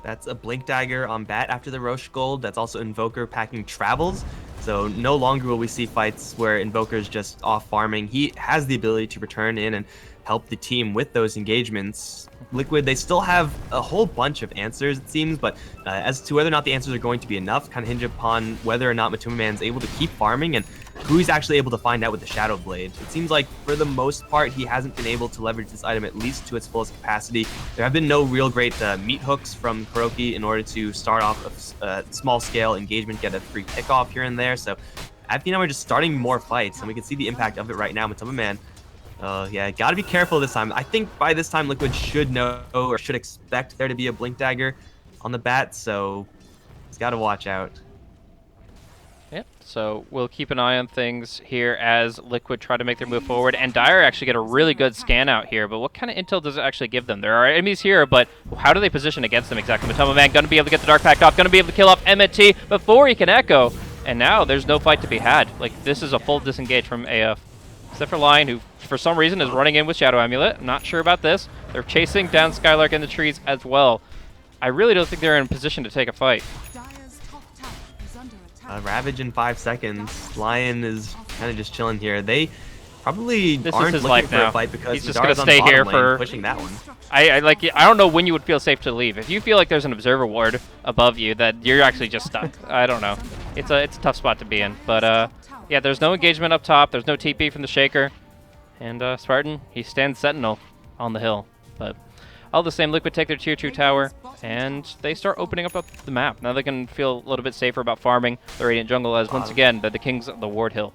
A: That's a Blink Dagger on Bat after the Roche Gold. That's also Invoker packing Travels. So no longer will we see fights where Invoker's just off farming. He has the ability to return in and help the team with those engagements. Liquid, they still have a whole bunch of answers, it seems, but as to whether or not the answers are going to be enough kind of hinge upon whether or not Matuma Man's able to keep farming and who he's actually able to find out with the Shadow Blade. It seems like, for the most part, he hasn't been able to leverage this item at least to its fullest capacity. There have been no real great meat hooks from Kuroki in order to start off a small-scale engagement, get a free pickoff here and there, so Finem are just starting more fights, and we can see the impact of it right now. Matuma Man, yeah, gotta be careful this time. I think by this time Liquid should know or should expect there to be a Blink Dagger on the Bat, so he's gotta watch out.
B: Yep, so we'll keep an eye on things here as Liquid try to make their move forward, and Dire actually get a really good scan out here, but what kind of intel does it actually give them? There are enemies here, but how do they position against them exactly? Matuma Man gonna be able to get the Dark Pact off, gonna be able to kill off MT before he can echo, and now there's no fight to be had. Like, this is a full disengage from AF. Except for Lion, who for some reason is running in with Shadow Amulet. I'm not sure about this. They're chasing down Skylark in the trees as well. I really don't think they're in position to take a fight.
A: Ravage in 5 seconds. Lion is kind of just chilling here. They probably
B: This
A: aren't
B: is his
A: looking
B: life
A: for
B: now.
A: a fight because
B: He's just gonna
A: Madara's on
B: stay
A: bottom
B: here
A: lane,
B: for
A: pushing that one.
B: I don't know when you would feel safe to leave. If you feel like there's an observer ward above you, that you're actually just stuck. I don't know. It's a tough spot to be in. But yeah, there's no engagement up top. There's no TP from the Shaker. And Spartan, he stands sentinel on the hill. But all the same, Liquid take their tier 2 tower, and they start opening up the map. Now they can feel a little bit safer about farming the Radiant Jungle, as once again, they're the kings of the Ward Hill.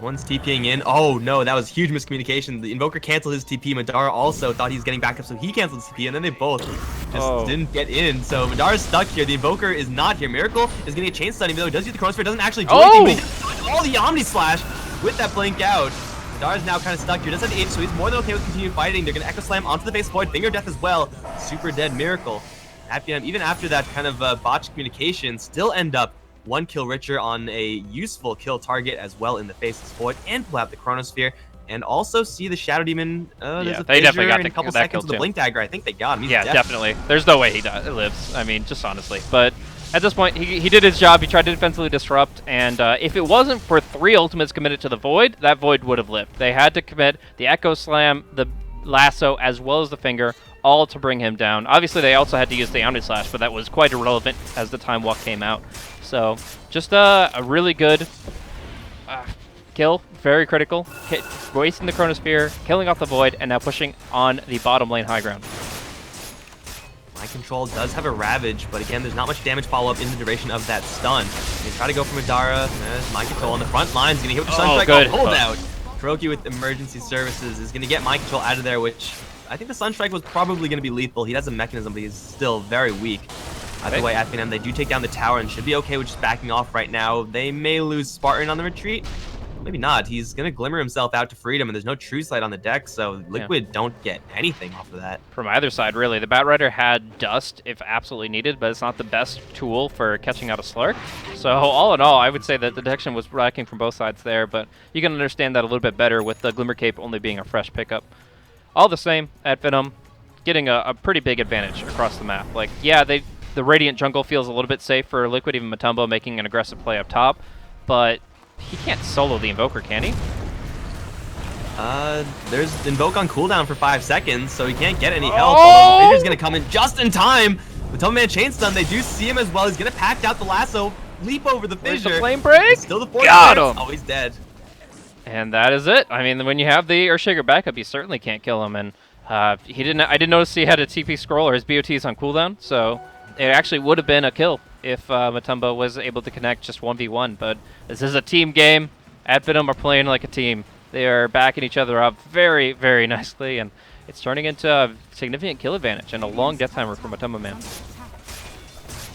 A: One's TPing in. Oh no, that was huge miscommunication. The Invoker canceled his TP. Madara also thought he was getting back up, so he canceled his TP, and then they both just didn't get in. So Madara's stuck here. The Invoker is not here. Miracle is getting a chain stun, even though he does use the Chronosphere. Doesn't actually do anything, but he does all the Omni Slash with that blink out. Madara's now kind of stuck here. Does have the H, so he's more than okay with continuing fighting. They're going to Echo Slam onto the face of Void. Finger Death as well. Super dead Miracle. Finem, even after that kind of botched communication, still end up 1 kill richer on a useful kill target as well in the face of Void, and pull out the Chronosphere, and also see the Shadow Demon.
B: Yeah, they definitely got
A: in a couple seconds with the Blink Dagger. I think they got him. He's
B: definitely. There's no way he lives. I mean, just honestly. But at this point, he did his job. He tried to defensively disrupt, and if it wasn't for 3 ultimates committed to the Void, that Void would have lived. They had to commit the Echo Slam, the Lasso, as well as the Finger, all to bring him down. Obviously, they also had to use the Omni Slash, but that was quite irrelevant as the Time Walk came out. So, just a really good kill, very critical. Wasting the Chronosphere, killing off the Void, and now pushing on the bottom lane high ground.
A: Mind Control does have a Ravage, but again, there's not much damage follow-up in the duration of that stun. They try to go for Madara. Mind Control on the front line is going to hit with the Sunstrike.
B: Good.
A: Hold out. Kuroki with Emergency Services is going to get Mind Control out of there, which I think the Sunstrike was probably going to be lethal. He has a mechanism, but he's still very weak. Either way, Finem, they do take down the tower and should be okay with just backing off right now. They may lose Spartan on the retreat. Maybe not. He's going to glimmer himself out to freedom, and there's no True Sight on the deck, so Liquid don't get anything off of that.
B: From either side, really. The Batrider had Dust if absolutely needed, but it's not the best tool for catching out a Slark. So all in all, I would say that the detection was lacking from both sides there, but you can understand that a little bit better with the Glimmer Cape only being a fresh pickup. All the same, Finem getting a pretty big advantage across the map. Like, yeah, the the Radiant jungle feels a little bit safe for Liquid, even Matumbo making an aggressive play up top, but he can't solo the Invoker, can he?
A: There's Invoke on cooldown for 5 seconds, so he can't get any help. Although the Fissure is going to come in just in time. Matumbo Man chain stun, they do see him as well. He's going to pack out the lasso, leap over the Fissure.
B: The flame break?
A: Still the 4
B: Got him!
A: Oh, he's dead.
B: And that is it. I mean, when you have the Earthshaker backup, you certainly can't kill him. And I didn't notice he had a TP scroll or his BOT is on cooldown, so it actually would have been a kill if Matumbo was able to connect just 1v1. But this is a team game. Finem are playing like a team. They are backing each other up very, very nicely, and it's turning into a significant kill advantage and a long death timer for Matumbo Man.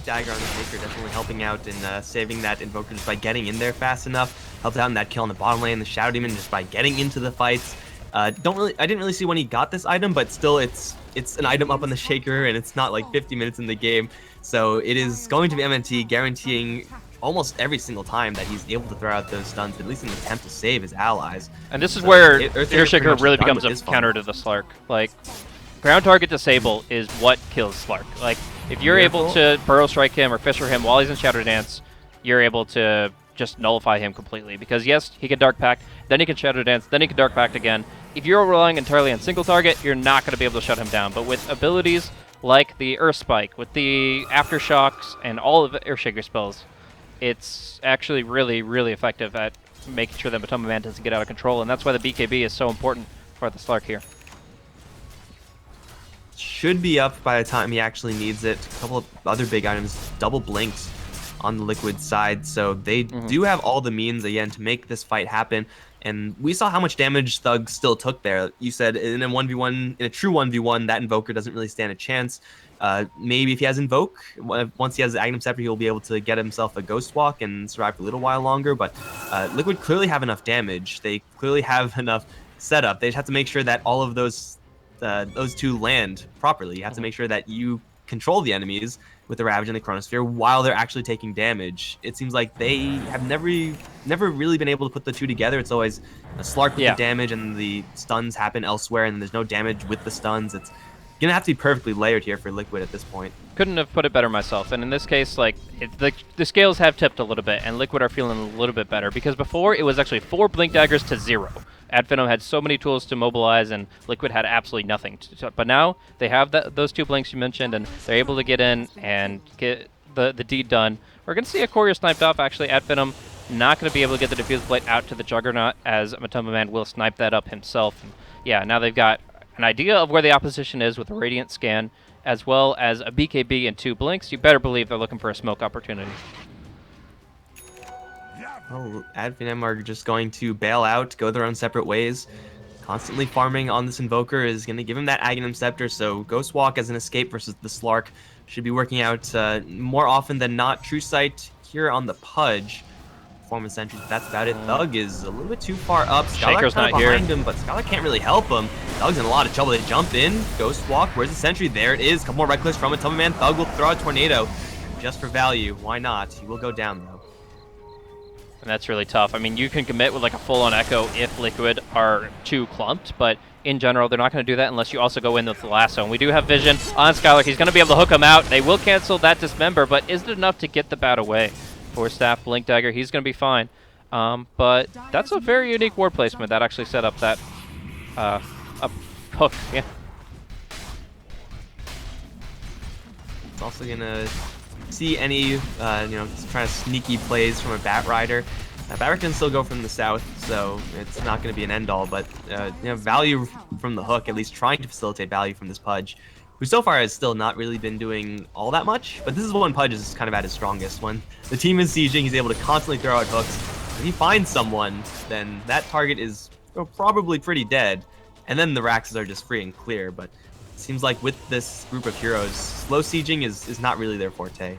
A: Dagger on the Taker definitely helping out in saving that Invoker just by getting in there fast enough. Helped out in that kill on the bottom lane, the Shadow Demon just by getting into the fights. I didn't really see when he got this item, but still it's an item up on the Shaker, and it's not like 50 minutes in the game. So it is going to be MNT guaranteeing almost every single time that he's able to throw out those stuns, at least in an attempt to save his allies.
B: And this is where Earthshaker really becomes a counter to the Slark. Like, ground target disable is what kills Slark. Like, if you're able to burrow strike him or Fissure him while he's in Shadow Dance, you're able to just nullify him completely. Because yes, he can Dark Pact, then he can Shadow Dance, then he can Dark Pact again. If you're relying entirely on single target, you're not going to be able to shut him down. But with abilities like the Earth Spike, with the Aftershocks, and all of the Earthshaker spells, it's actually really, really effective at making sure that Matumbo Man doesn't get out of control, and that's why the BKB is so important for the Slark here.
A: Should be up by the time he actually needs it. A couple of other big items, double blinked on the Liquid side, so they do have all the means, again, to make this fight happen. And we saw how much damage Thug still took there. You said in a 1v1, in a true 1v1, that Invoker doesn't really stand a chance. Maybe if he has Invoke, once he has the Agnum Scepter, he'll be able to get himself a Ghost Walk and survive for a little while longer. But Liquid clearly have enough damage. They clearly have enough setup. They just have to make sure that all of those two land properly. You have to make sure that you control the enemies with the Ravage and the Chronosphere while they're actually taking damage. It seems like they have never really been able to put the two together. It's always a Slark with the damage and the stuns happen elsewhere, and there's no damage with the stuns. It's gonna have to be perfectly layered here for Liquid at this point.
B: Couldn't have put it better myself. And in this case, like, the scales have tipped a little bit, and Liquid are feeling a little bit better, because before it was actually 4 Blink Daggers to 0. Finem had so many tools to mobilize, and Liquid had absolutely nothing. But now they have those 2 blinks you mentioned, and they're able to get in and get the deed done. We're going to see a courier sniped off, actually, Finem. Not going to be able to get the Diffuse Blade out to the Juggernaut, as Matumbo Man will snipe that up himself. And yeah, now they've got an idea of where the opposition is with a Radiant Scan, as well as a BKB and 2 blinks. You better believe they're looking for a smoke opportunity.
A: Oh, Finem are just going to bail out, go their own separate ways. Constantly farming on this Invoker is going to give him that Agnum Scepter, so Ghost Walk as an escape versus the Slark should be working out more often than not. True Sight here on the Pudge. Performance Sentry, that's about it. Thug is a little bit too far up.
B: Shaker's not
A: behind him, but Scholar can't really help him. Thug's in a lot of trouble. They jump in. Ghost Walk, where's the Sentry? There it is. Couple more right clicks from Matumbo Man. Thug will throw a Tornado just for value. Why not? He will go down, though.
B: And that's really tough. I mean, you can commit with like a full-on Echo if Liquid are too clumped, but in general, they're not going to do that unless you also go in with the Lasso. And we do have Vision on Skylark. He's going to be able to hook him out. They will cancel that Dismember, but is it enough to get the bat away? Force Staff, Blink Dagger, he's going to be fine. But that's a very unique ward placement that actually set up that hook. Yeah.
A: It's also going to see any, trying to sneaky plays from a Bat Rider. Bat Rider can still go from the south, so it's not going to be an end-all, but value from the hook, at least trying to facilitate value from this Pudge, who so far has still not really been doing all that much, but this is when Pudge is kind of at his strongest. When the team is sieging, he's able to constantly throw out hooks. If he finds someone, then that target is probably pretty dead, and then the Raxes are just free and clear, but it seems like with this group of heroes, slow sieging is not really their forte.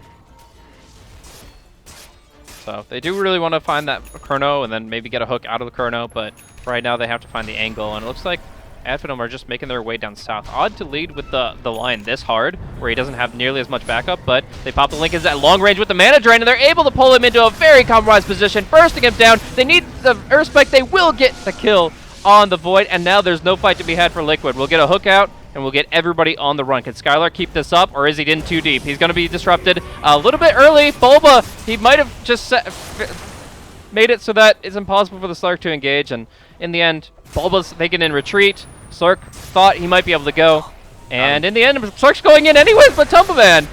B: So they do really want to find that Chrono and then maybe get a hook out of the Chrono, but right now they have to find the angle, and it looks like Finem are just making their way down south. Odd to lead with the line this hard, where he doesn't have nearly as much backup, but they pop the Lincolns at long range with the Mana Drain, and they're able to pull him into a very compromised position, bursting him down. They need the Earth Spike. They will get the kill on the Void, and now there's no fight to be had for Liquid. We'll get a hook out and we'll get everybody on the run. Can Skylark keep this up, or is he in too deep? He's going to be disrupted a little bit early. Bulba, he might have just made it so that it's impossible for the Slark to engage, and in the end, Bulba's thinking in retreat. Slark thought he might be able to go, and in the end, Slark's going in anyways, but Tumbleman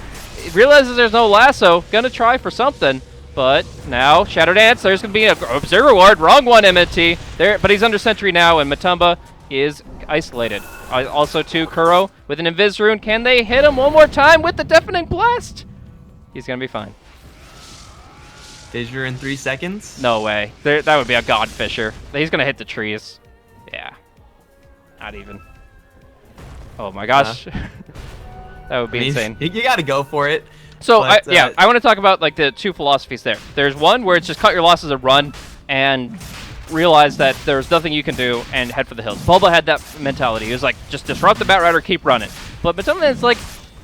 B: realizes there's no lasso, gonna try for something, but now Shadow Dance, there's gonna be a Zero Ward, wrong one, MNT, there, but he's under sentry now, and Matumba is isolated. Also to Kuro with an Invis Rune. Can they hit him one more time with the Deafening Blast? He's gonna be fine.
A: Fissure in 3 seconds?
B: No way. That would be a God Fissure. He's gonna hit the trees. Yeah. Not even. Oh my gosh. That would be insane.
A: You gotta go for it.
B: So,
A: but,
B: I want to talk about like the two philosophies there. There's one where it's just cut your losses and run and realize that there's nothing you can do and head for the hills. Bulba had that mentality. He was like, just disrupt the Batrider, keep running. But Matumba's like,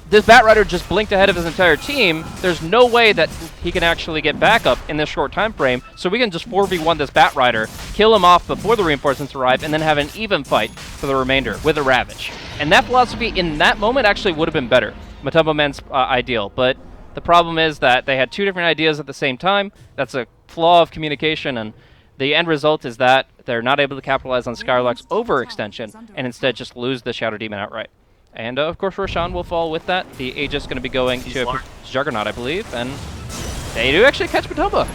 B: this Batrider just blinked ahead of his entire team. There's no way that he can actually get back up in this short time frame, so we can just 4v1 this Batrider, kill him off before the reinforcements arrive, and then have an even fight for the remainder with a Ravage. And that philosophy in that moment actually would have been better. Matumba Man's ideal, but the problem is that they had two different ideas at the same time. That's a flaw of communication, and the end result is that they're not able to capitalize on Skylark's overextension, and instead just lose the Shadow Demon outright. And of course, Roshan will fall with that. The Aegis going to be going to Juggernaut, I believe, and they do actually catch Matumba.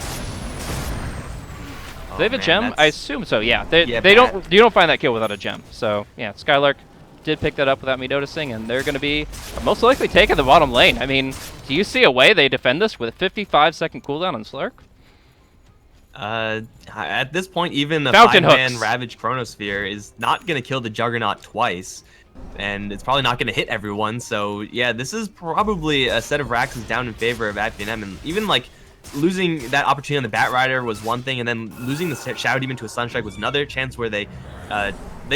B: Do they have a gem? I assume so. Yeah, you don't find that kill without a gem. So yeah, Skylark did pick that up without me noticing, and they're going to be most likely taking the bottom lane. I mean, do you see a way they defend this with a 55-second cooldown on Slark?
A: At this point, even the 5-man Ravage Chronosphere is not going to kill the Juggernaut twice. And it's probably not going to hit everyone, so yeah, this is probably a set of racks is down in favor of Finem, and even like losing that opportunity on the Batrider was one thing, and then losing the Shadow Demon to a Sunstrike was another chance where they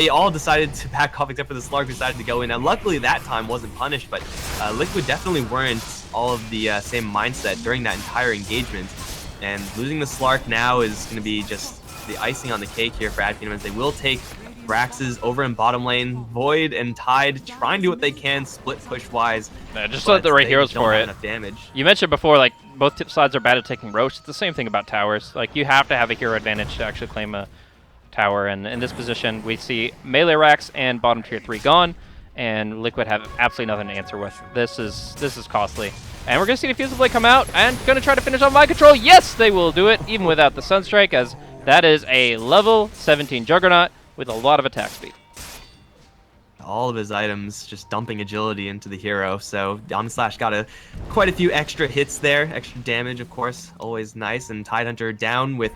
A: all decided to back off except for the Slark who decided to go in. Now luckily that time wasn't punished, but Liquid definitely weren't all of the same mindset during that entire engagement, and losing the Slark now is going to be just the icing on the cake here for Finem, as they will take Brax's over in bottom lane. Void and Tide try and do what they can split push wise.
B: Just let the right heroes for it.
A: Enough damage.
B: You mentioned before, like, both sides are bad at taking Roche. It's the same thing about towers. Like, you have to have a hero advantage to actually claim a tower, and in this position we see melee racks and bottom tier 3 gone, and Liquid have absolutely nothing to answer with. This is costly. And we're gonna see the Fusible Blade come out and gonna try to finish on Mind Control. Yes, they will do it, even without the Sunstrike, as that is a level 17 Juggernaut with a lot of attack speed.
A: All of his items just dumping agility into the hero, so Omnislash got quite a few extra hits there, extra damage of course, always nice, and Tidehunter down with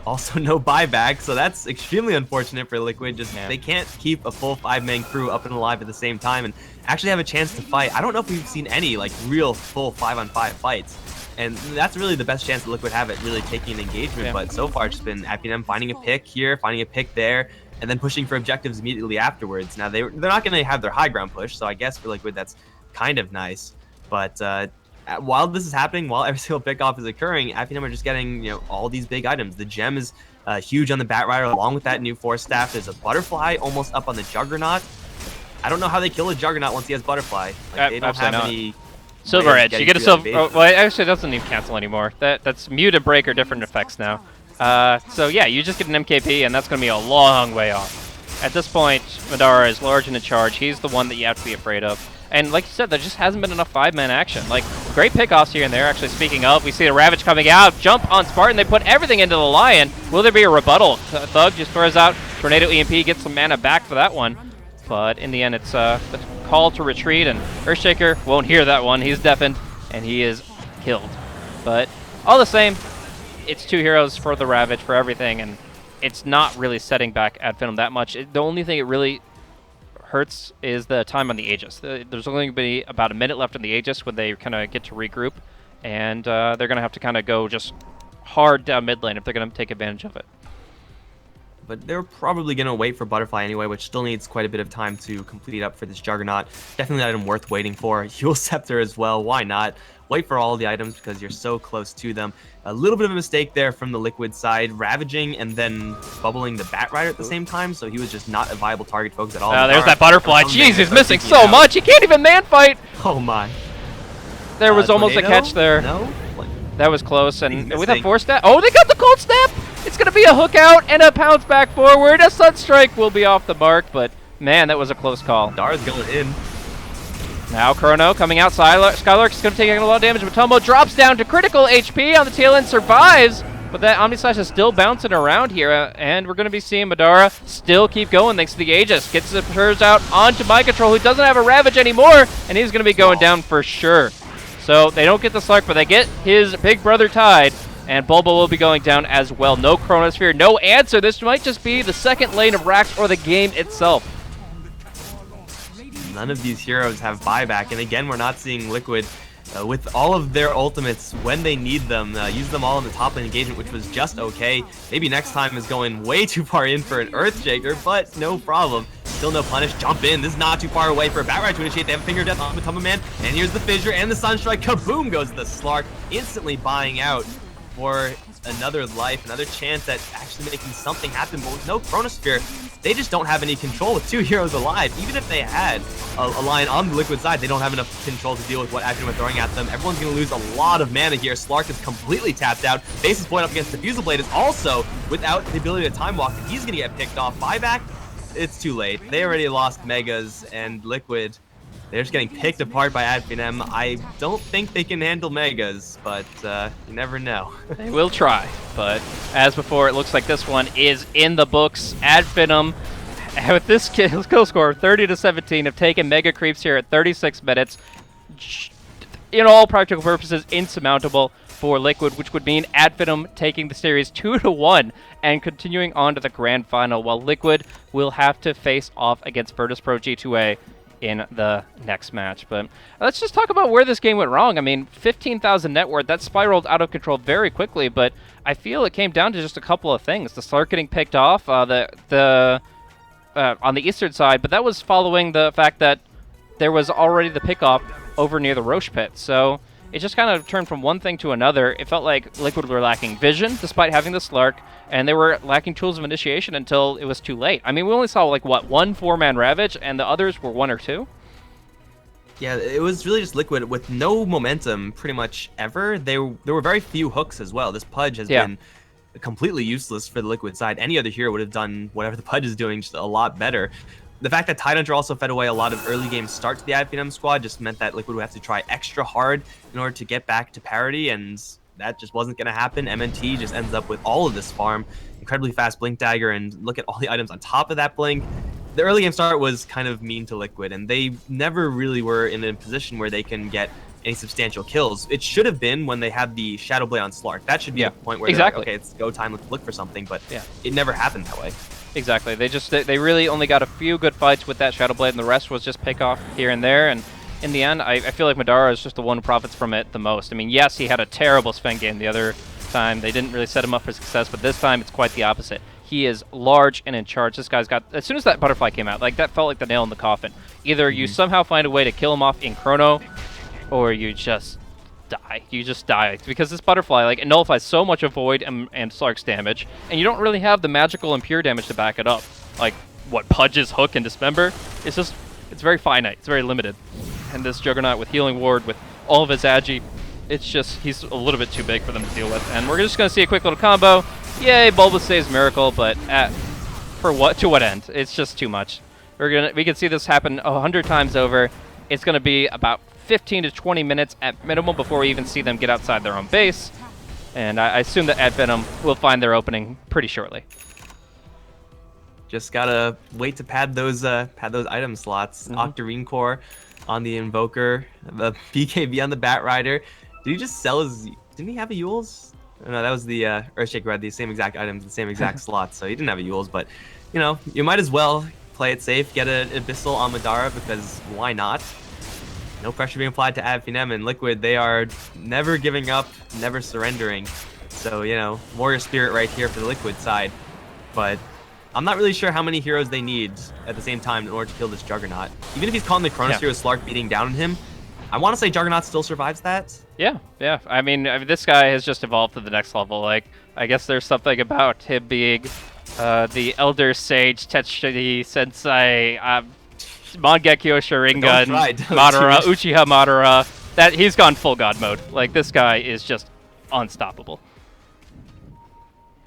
A: also no buyback, so that's extremely unfortunate for Liquid. They can't keep a full 5-man crew up and alive at the same time and actually have a chance to fight. I don't know if we've seen any like real full 5-on-5 fights. And that's really the best chance that Liquid have at really taking an engagement, but so far it's just been Finem finding a pick here, finding a pick there, and then pushing for objectives immediately afterwards. Now, they're not going to have their high ground push, so I guess for Liquid that's kind of nice. But while this is happening, while every single pick-off is occurring, Finem are just getting all these big items. The gem is huge on the Batrider, along with that new Force Staff. There's a Butterfly almost up on the Juggernaut. I don't know how they kill a Juggernaut once he has Butterfly. Like, they don't have any...
B: Silver Edge. You get a silver. Oh, well, actually, it doesn't even cancel anymore. That's mute and break are different effects now. So yeah, you just get an MKP, and that's going to be a long way off. At this point, Madara is large and in charge. He's the one that you have to be afraid of. And like you said, there just hasn't been enough 5-man action. Like, great pickoffs here and there. Actually, speaking of, we see the Ravage coming out. Jump on Spartan. They put everything into the Lion. Will there be a rebuttal? Thug just throws out Tornado EMP, gets some mana back for that one. But in the end, it's the call to retreat, and Earthshaker won't hear that one. He's deafened, and he is killed. But all the same, it's 2 heroes for the Ravage, for everything, and it's not really setting back Finem that much. The only thing it really hurts is the time on the Aegis. There's only going to be about a minute left on the Aegis when they kind of get to regroup, and they're going to have to kind of go just hard down mid lane if they're going to take advantage of it.
A: But they're probably going to wait for Butterfly anyway, which still needs quite a bit of time to complete up for this Juggernaut. Definitely an item worth waiting for. Heal Scepter as well, why not? wait for all the items because you're so close to them. A little bit of a mistake there from the Liquid side, ravaging and then bubbling the Bat Rider at the same time, so he was just not a viable target focus at all.
B: There's that butterfly. Jeez, he's missing so much. He can't even man-fight.
A: Oh my.
B: There was almost a
A: Tornado?
B: catch there.
A: No?
B: That was close, and with a
A: missing.
B: 4-step. Oh, they got the cold snap! It's going to be a hook out and a pounce back forward. A Sunstrike will be off the mark, but man, that was a close call.
A: Dara's going in.
B: Now Chrono coming out. Skylark is going to take a lot of damage, but Tomo drops down to critical HP on the tail end, survives, but that Omnislash is still bouncing around here, and we're going to be seeing Madara still keep going thanks to the Aegis. Gets the Purrs out onto Mind Control, who doesn't have a Ravage anymore, and he's going to be going down for sure. So they don't get the Slark, but they get his big brother Tide, and Bulba will be going down as well. No Chronosphere, no answer. This might just be the second lane of Rax or the game itself.
A: None of these heroes have buyback, and again, we're not seeing Liquid with all of their ultimates when they need them. Use them all in the top lane engagement, which was just okay. Maybe next time is going way too far in for an Earthshaker, but no problem. Still no punish. Jump in. This is not too far away for a Bat Rider to initiate. They have a Finger of Death on Matoma Man, and here's the Fissure and the Sunstrike. Kaboom goes the Slark, instantly buying out for another life, another chance at actually making something happen. But with no Chronosphere, they just don't have any control with 2 heroes alive. Even if they had a line on the Liquid side, they don't have enough control to deal with what Adrian was throwing at them. Everyone's going to lose a lot of mana here. Slark is completely tapped out. Basis point up against the Fusel Blade is also without the ability to time walk. He's going to get picked off. Buyback, it's too late. They already lost Megas, and Liquid, they're just getting picked apart by Finem. I don't think they can handle Megas, but you never know.
B: They will try, but as before, it looks like this one is in the books. Finem, with this kill score 30-17, have taken Mega Creeps here at 36 minutes. In all practical purposes, insurmountable for Liquid, which would mean Finem taking the series 2-1 and continuing on to the grand final, while Liquid will have to face off against Virtus.pro G2A in the next match. But let's just talk about where this game went wrong. I mean, 15,000 net worth, that spiraled out of control very quickly, but I feel it came down to just a couple of things. The Slark getting picked off on the eastern side, but that was following the fact that there was already the pickoff over near the Roche pit. So it just kind of turned from one thing to another. It felt like Liquid were lacking vision despite having the Slark, and they were lacking tools of initiation until it was too late. I mean, we only saw like what, 1 4-man Ravage, and the others were 1 or 2.
A: Yeah, it was really just Liquid with no momentum pretty much ever. There were very few hooks as well. This Pudge has been completely useless for the Liquid side. Any other hero would have done whatever the Pudge is doing just a lot better. The fact that Tidehunter also fed away a lot of early game start to the Finem squad just meant that Liquid would have to try extra hard in order to get back to parity, and that just wasn't going to happen. MNT just ends up with all of this farm, incredibly fast Blink Dagger, and look at all the items on top of that Blink. The early game start was kind of mean to Liquid, and they never really were in a position where they can get any substantial kills. It should have been when they had the Shadow Blade on Slark. That should be the point where they're like, okay, it's go time, let's look for something, but it never happened that way.
B: Exactly. They really only got a few good fights with that Shadow Blade, and the rest was just pick off here and there. And in the end, I feel like Madara is just the one who profits from it the most. I mean, yes, he had a terrible Sven game the other time. They didn't really set him up for success, but this time it's quite the opposite. He is large and in charge. This guy's got, as soon as that butterfly came out, like that felt like the nail in the coffin. Either you somehow find a way to kill him off in Chrono, or you just die. You just die. Because this butterfly, like, it nullifies so much of Void and Slark's damage, and you don't really have the magical and pure damage to back it up. Like, what, Pudge's Hook and Dismember? It's just, it's very finite. It's very limited. And this Juggernaut with Healing Ward, with all of his Agi, it's just, he's a little bit too big for them to deal with. And we're just going to see a quick little combo. Yay, Bulba saves Miracle, but for what, to what end? It's just too much. We can see this happen 100 times over. It's going to be about 15 to 20 minutes at minimum before we even see them get outside their own base. And I assume that Finem will find their opening pretty shortly.
A: Just gotta wait to pad those item slots. Octarine Core on the Invoker, the BKB on the Bat Rider. Did he just sell his? Didn't he have a Yules? No, that was the Earthshaker who had the same exact items, the same exact slots. So he didn't have a Yules, but you know, you might as well play it safe, get an Abyssal on Madara, because why not? No pressure being applied to Finem, and Liquid, they are never giving up, never surrendering. So, you know, Warrior Spirit right here for the Liquid side. But I'm not really sure how many heroes they need at the same time in order to kill this Juggernaut. Even if he's calling the Chronosphere with Slark beating down on him, I want to say Juggernaut still survives that.
B: Yeah, yeah. I mean, this guy has just evolved to the next level. Like, I guess there's something about him being the Elder Sage Tetsuji Sensei, Mangekyo Sharingan, Madara, Uchiha Madara, that he's gone full god mode. Like, this guy is just unstoppable.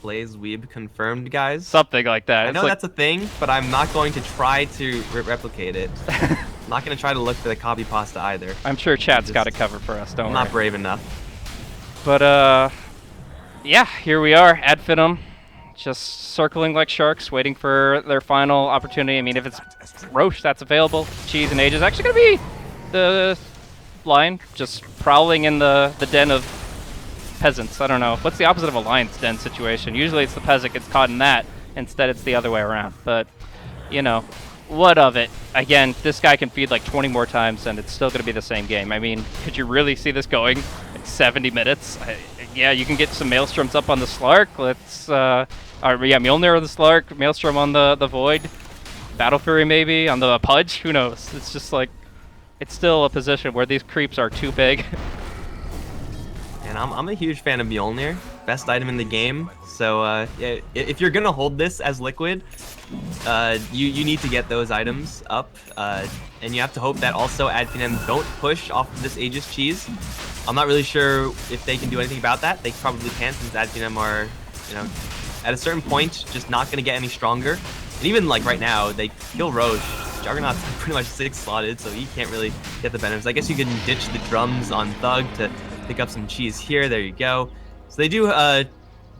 A: Blaze Weeb confirmed, guys.
B: Something like that.
A: I know that's a thing, but I'm not going to try to replicate it. I'm not going to try to look for the copy pasta either.
B: I'm sure chat's got it covered for us, don't worry.
A: I'm not brave enough.
B: But, yeah, here we are at Finem, just circling like sharks, waiting for their final opportunity. I mean, if it's Roche that's available, Cheese and Age is actually going to be the lion, just prowling in the den of peasants. I don't know. What's the opposite of a lion's den situation? Usually it's the peasant gets caught in that. Instead, it's the other way around. But, you know, what of it? Again, this guy can feed like 20 more times, and it's still going to be the same game. I mean, could you really see this going like 70 minutes? Yeah, you can get some Maelstroms up on the Slark. Let's, yeah, Mjolnir on the Slark, Maelstrom on the Void, Battle Fury maybe on the Pudge. Who knows? It's just like, it's still a position where these creeps are too big.
A: And I'm a huge fan of Mjolnir, best item in the game. So yeah, if you're gonna hold this as Liquid, you need to get those items up, and you have to hope that also Finem don't push off of this Aegis cheese. I'm not really sure if they can do anything about that. They probably can't, since Finem are, you know, at a certain point just not gonna get any stronger. And even like right now, they kill Roche. Juggernaut's pretty much 6 slotted, so he can't really get the benefits. I guess you can ditch the drums on Thug to pick up some cheese here. There you go. So they do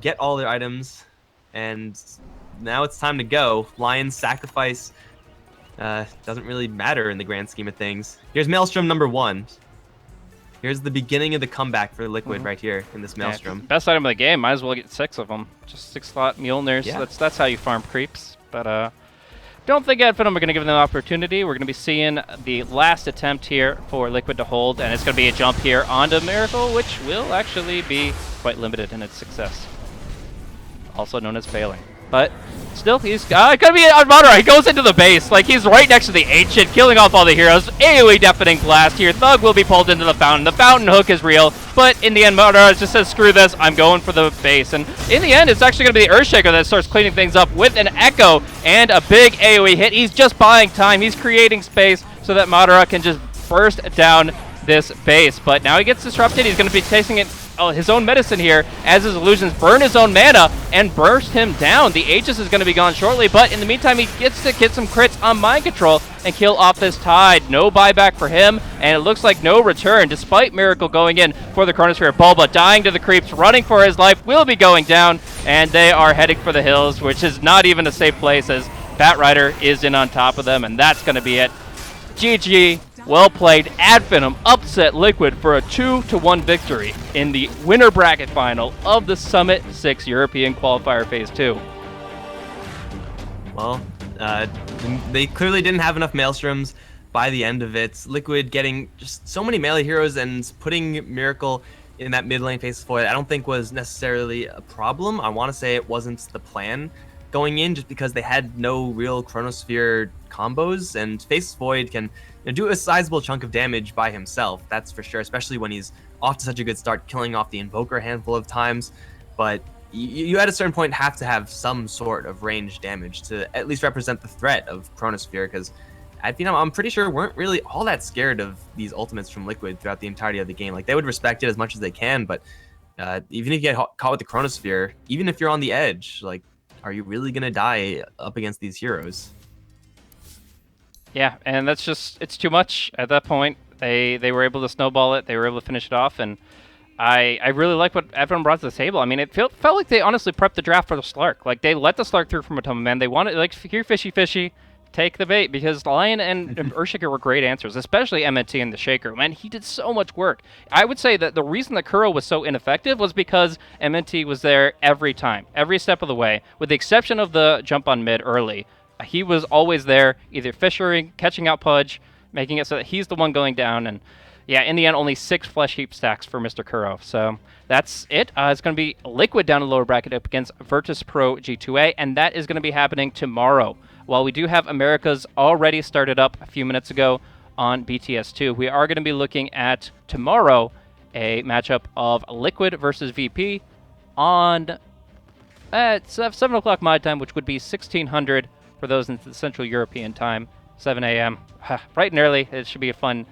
A: get all their items, and now it's time to go. Lion's sacrifice doesn't really matter in the grand scheme of things. Here's Maelstrom number 1. Here's the beginning of the comeback for Liquid right here in this Maelstrom.
B: Yeah, best item of the game. Might as well get 6 of them. Just 6 slot Mjolnirs. Yeah. That's how you farm creeps. But don't think Finem are going to give them the opportunity. We're going to be seeing the last attempt here for Liquid to hold, and it's going to be a jump here onto Miracle, which will actually be quite limited in its success. Also known as failing. But still, he's going to be on Madara. He goes into the base. Like, he's right next to the Ancient, killing off all the heroes. AoE deafening blast here. Thug will be pulled into the fountain. The fountain hook is real. But in the end, Madara just says, screw this. I'm going for the base. And in the end, it's actually going to be the Earthshaker that starts cleaning things up with an Echo and a big AoE hit. He's just buying time. He's creating space so that Madara can just burst down this base. But now he gets disrupted. He's going to be tasting it his own medicine here as his illusions burn his own mana and burst him down. The Aegis is going to be gone shortly, but in the meantime, he gets to get some crits on Mind Control and kill off this Tide. No buyback for him, and it looks like no return, despite Miracle going in for the Chronosphere. Bulba dying to the creeps, running for his life, will be going down, and they are heading for the hills, which is not even a safe place as Batrider is in on top of them, and that's going to be it. GG. Well played. Finem upset Liquid for a 2-1 victory in the winner bracket final of the Summit 6 European Qualifier Phase 2.
A: Well, they clearly didn't have enough Maelstroms by the end of it. Liquid getting just so many melee heroes and putting Miracle in that mid lane Faceless Void I don't think was necessarily a problem. I want to say it wasn't the plan going in, just because they had no real Chronosphere combos, and Faceless Void can do a sizable chunk of damage by himself, that's for sure, especially when he's off to such a good start, killing off the Invoker a handful of times. But you at a certain point have to have some sort of range damage to at least represent the threat of Chronosphere, because I'm pretty sure weren't really all that scared of these ultimates from Liquid throughout the entirety of the game. Like, they would respect it as much as they can, but even if you get caught with the Chronosphere, even if you're on the edge, like, are you really gonna die up against these heroes?
B: Yeah, and that's just, it's too much at that point. They were able to snowball it. They were able to finish it off, and I really like what Finem brought to the table. I mean, it felt like they honestly prepped the draft for the Slark. Like, they let the Slark through from Atoma Man. They wanted, like, here, fishy, take the bait, because Lion and Earthshaker were great answers, especially MNT and the Shaker. Man, he did so much work. I would say that the reason that Kuro was so ineffective was because MNT was there every time, every step of the way, with the exception of the jump on mid early. He was always there, either fishing, catching out Pudge, making it so that he's the one going down. And yeah, in the end, only 6 flesh heap stacks for Mr. Kuro. So that's it. It's going to be Liquid down in the lower bracket up against Virtus Pro G2A, and that is going to be happening tomorrow. While we do have America's already started up a few minutes ago, on BTS2. We are going to be looking at tomorrow a matchup of Liquid versus VP on at 7 o'clock my time, which would be 1600 for those in the Central European time, 7 a.m. Bright and early. It should be a fun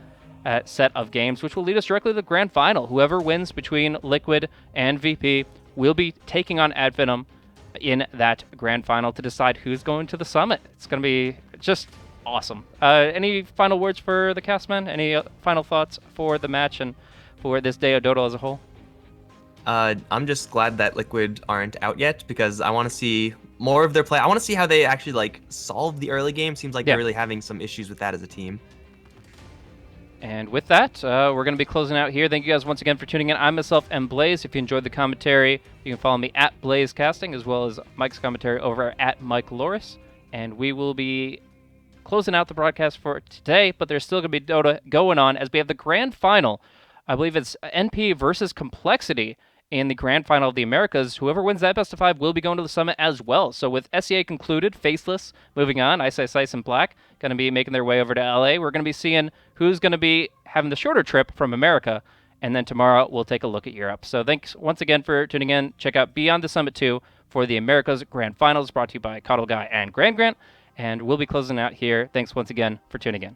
B: set of games, which will lead us directly to the grand final. Whoever wins between Liquid and VP will be taking on Finem in that grand final to decide who's going to the summit. It's going to be just awesome. Any final words for the cast, man? Any final thoughts for the match and for this day of Dota as a whole?
A: I'm just glad that Liquid aren't out yet because I want to see more of their play. I want to see how they actually like solve the early game. Seems like they're really having some issues with that as a team.
B: And with that, we're going to be closing out here. Thank you guys once again for tuning in. I myself am Blaze. If you enjoyed the commentary, you can follow me at BlazeCasting as well as Mike's commentary over at Mike Loris. And we will be closing out the broadcast for today, but there's still going to be Dota going on as we have the grand final. I believe it's NP versus Complexity in the grand final of the Americas. Whoever wins that best of 5 will be going to the summit as well. So with SEA concluded, Faceless moving on, Ice and Black going to be making their way over to LA. We're going to be seeing who's going to be having the shorter trip from America. And then tomorrow we'll take a look at Europe. So thanks once again for tuning in. Check out Beyond the Summit 2 for the Americas Grand Finals, brought to you by Coddle Guy and Grant. And we'll be closing out here. Thanks once again for tuning in.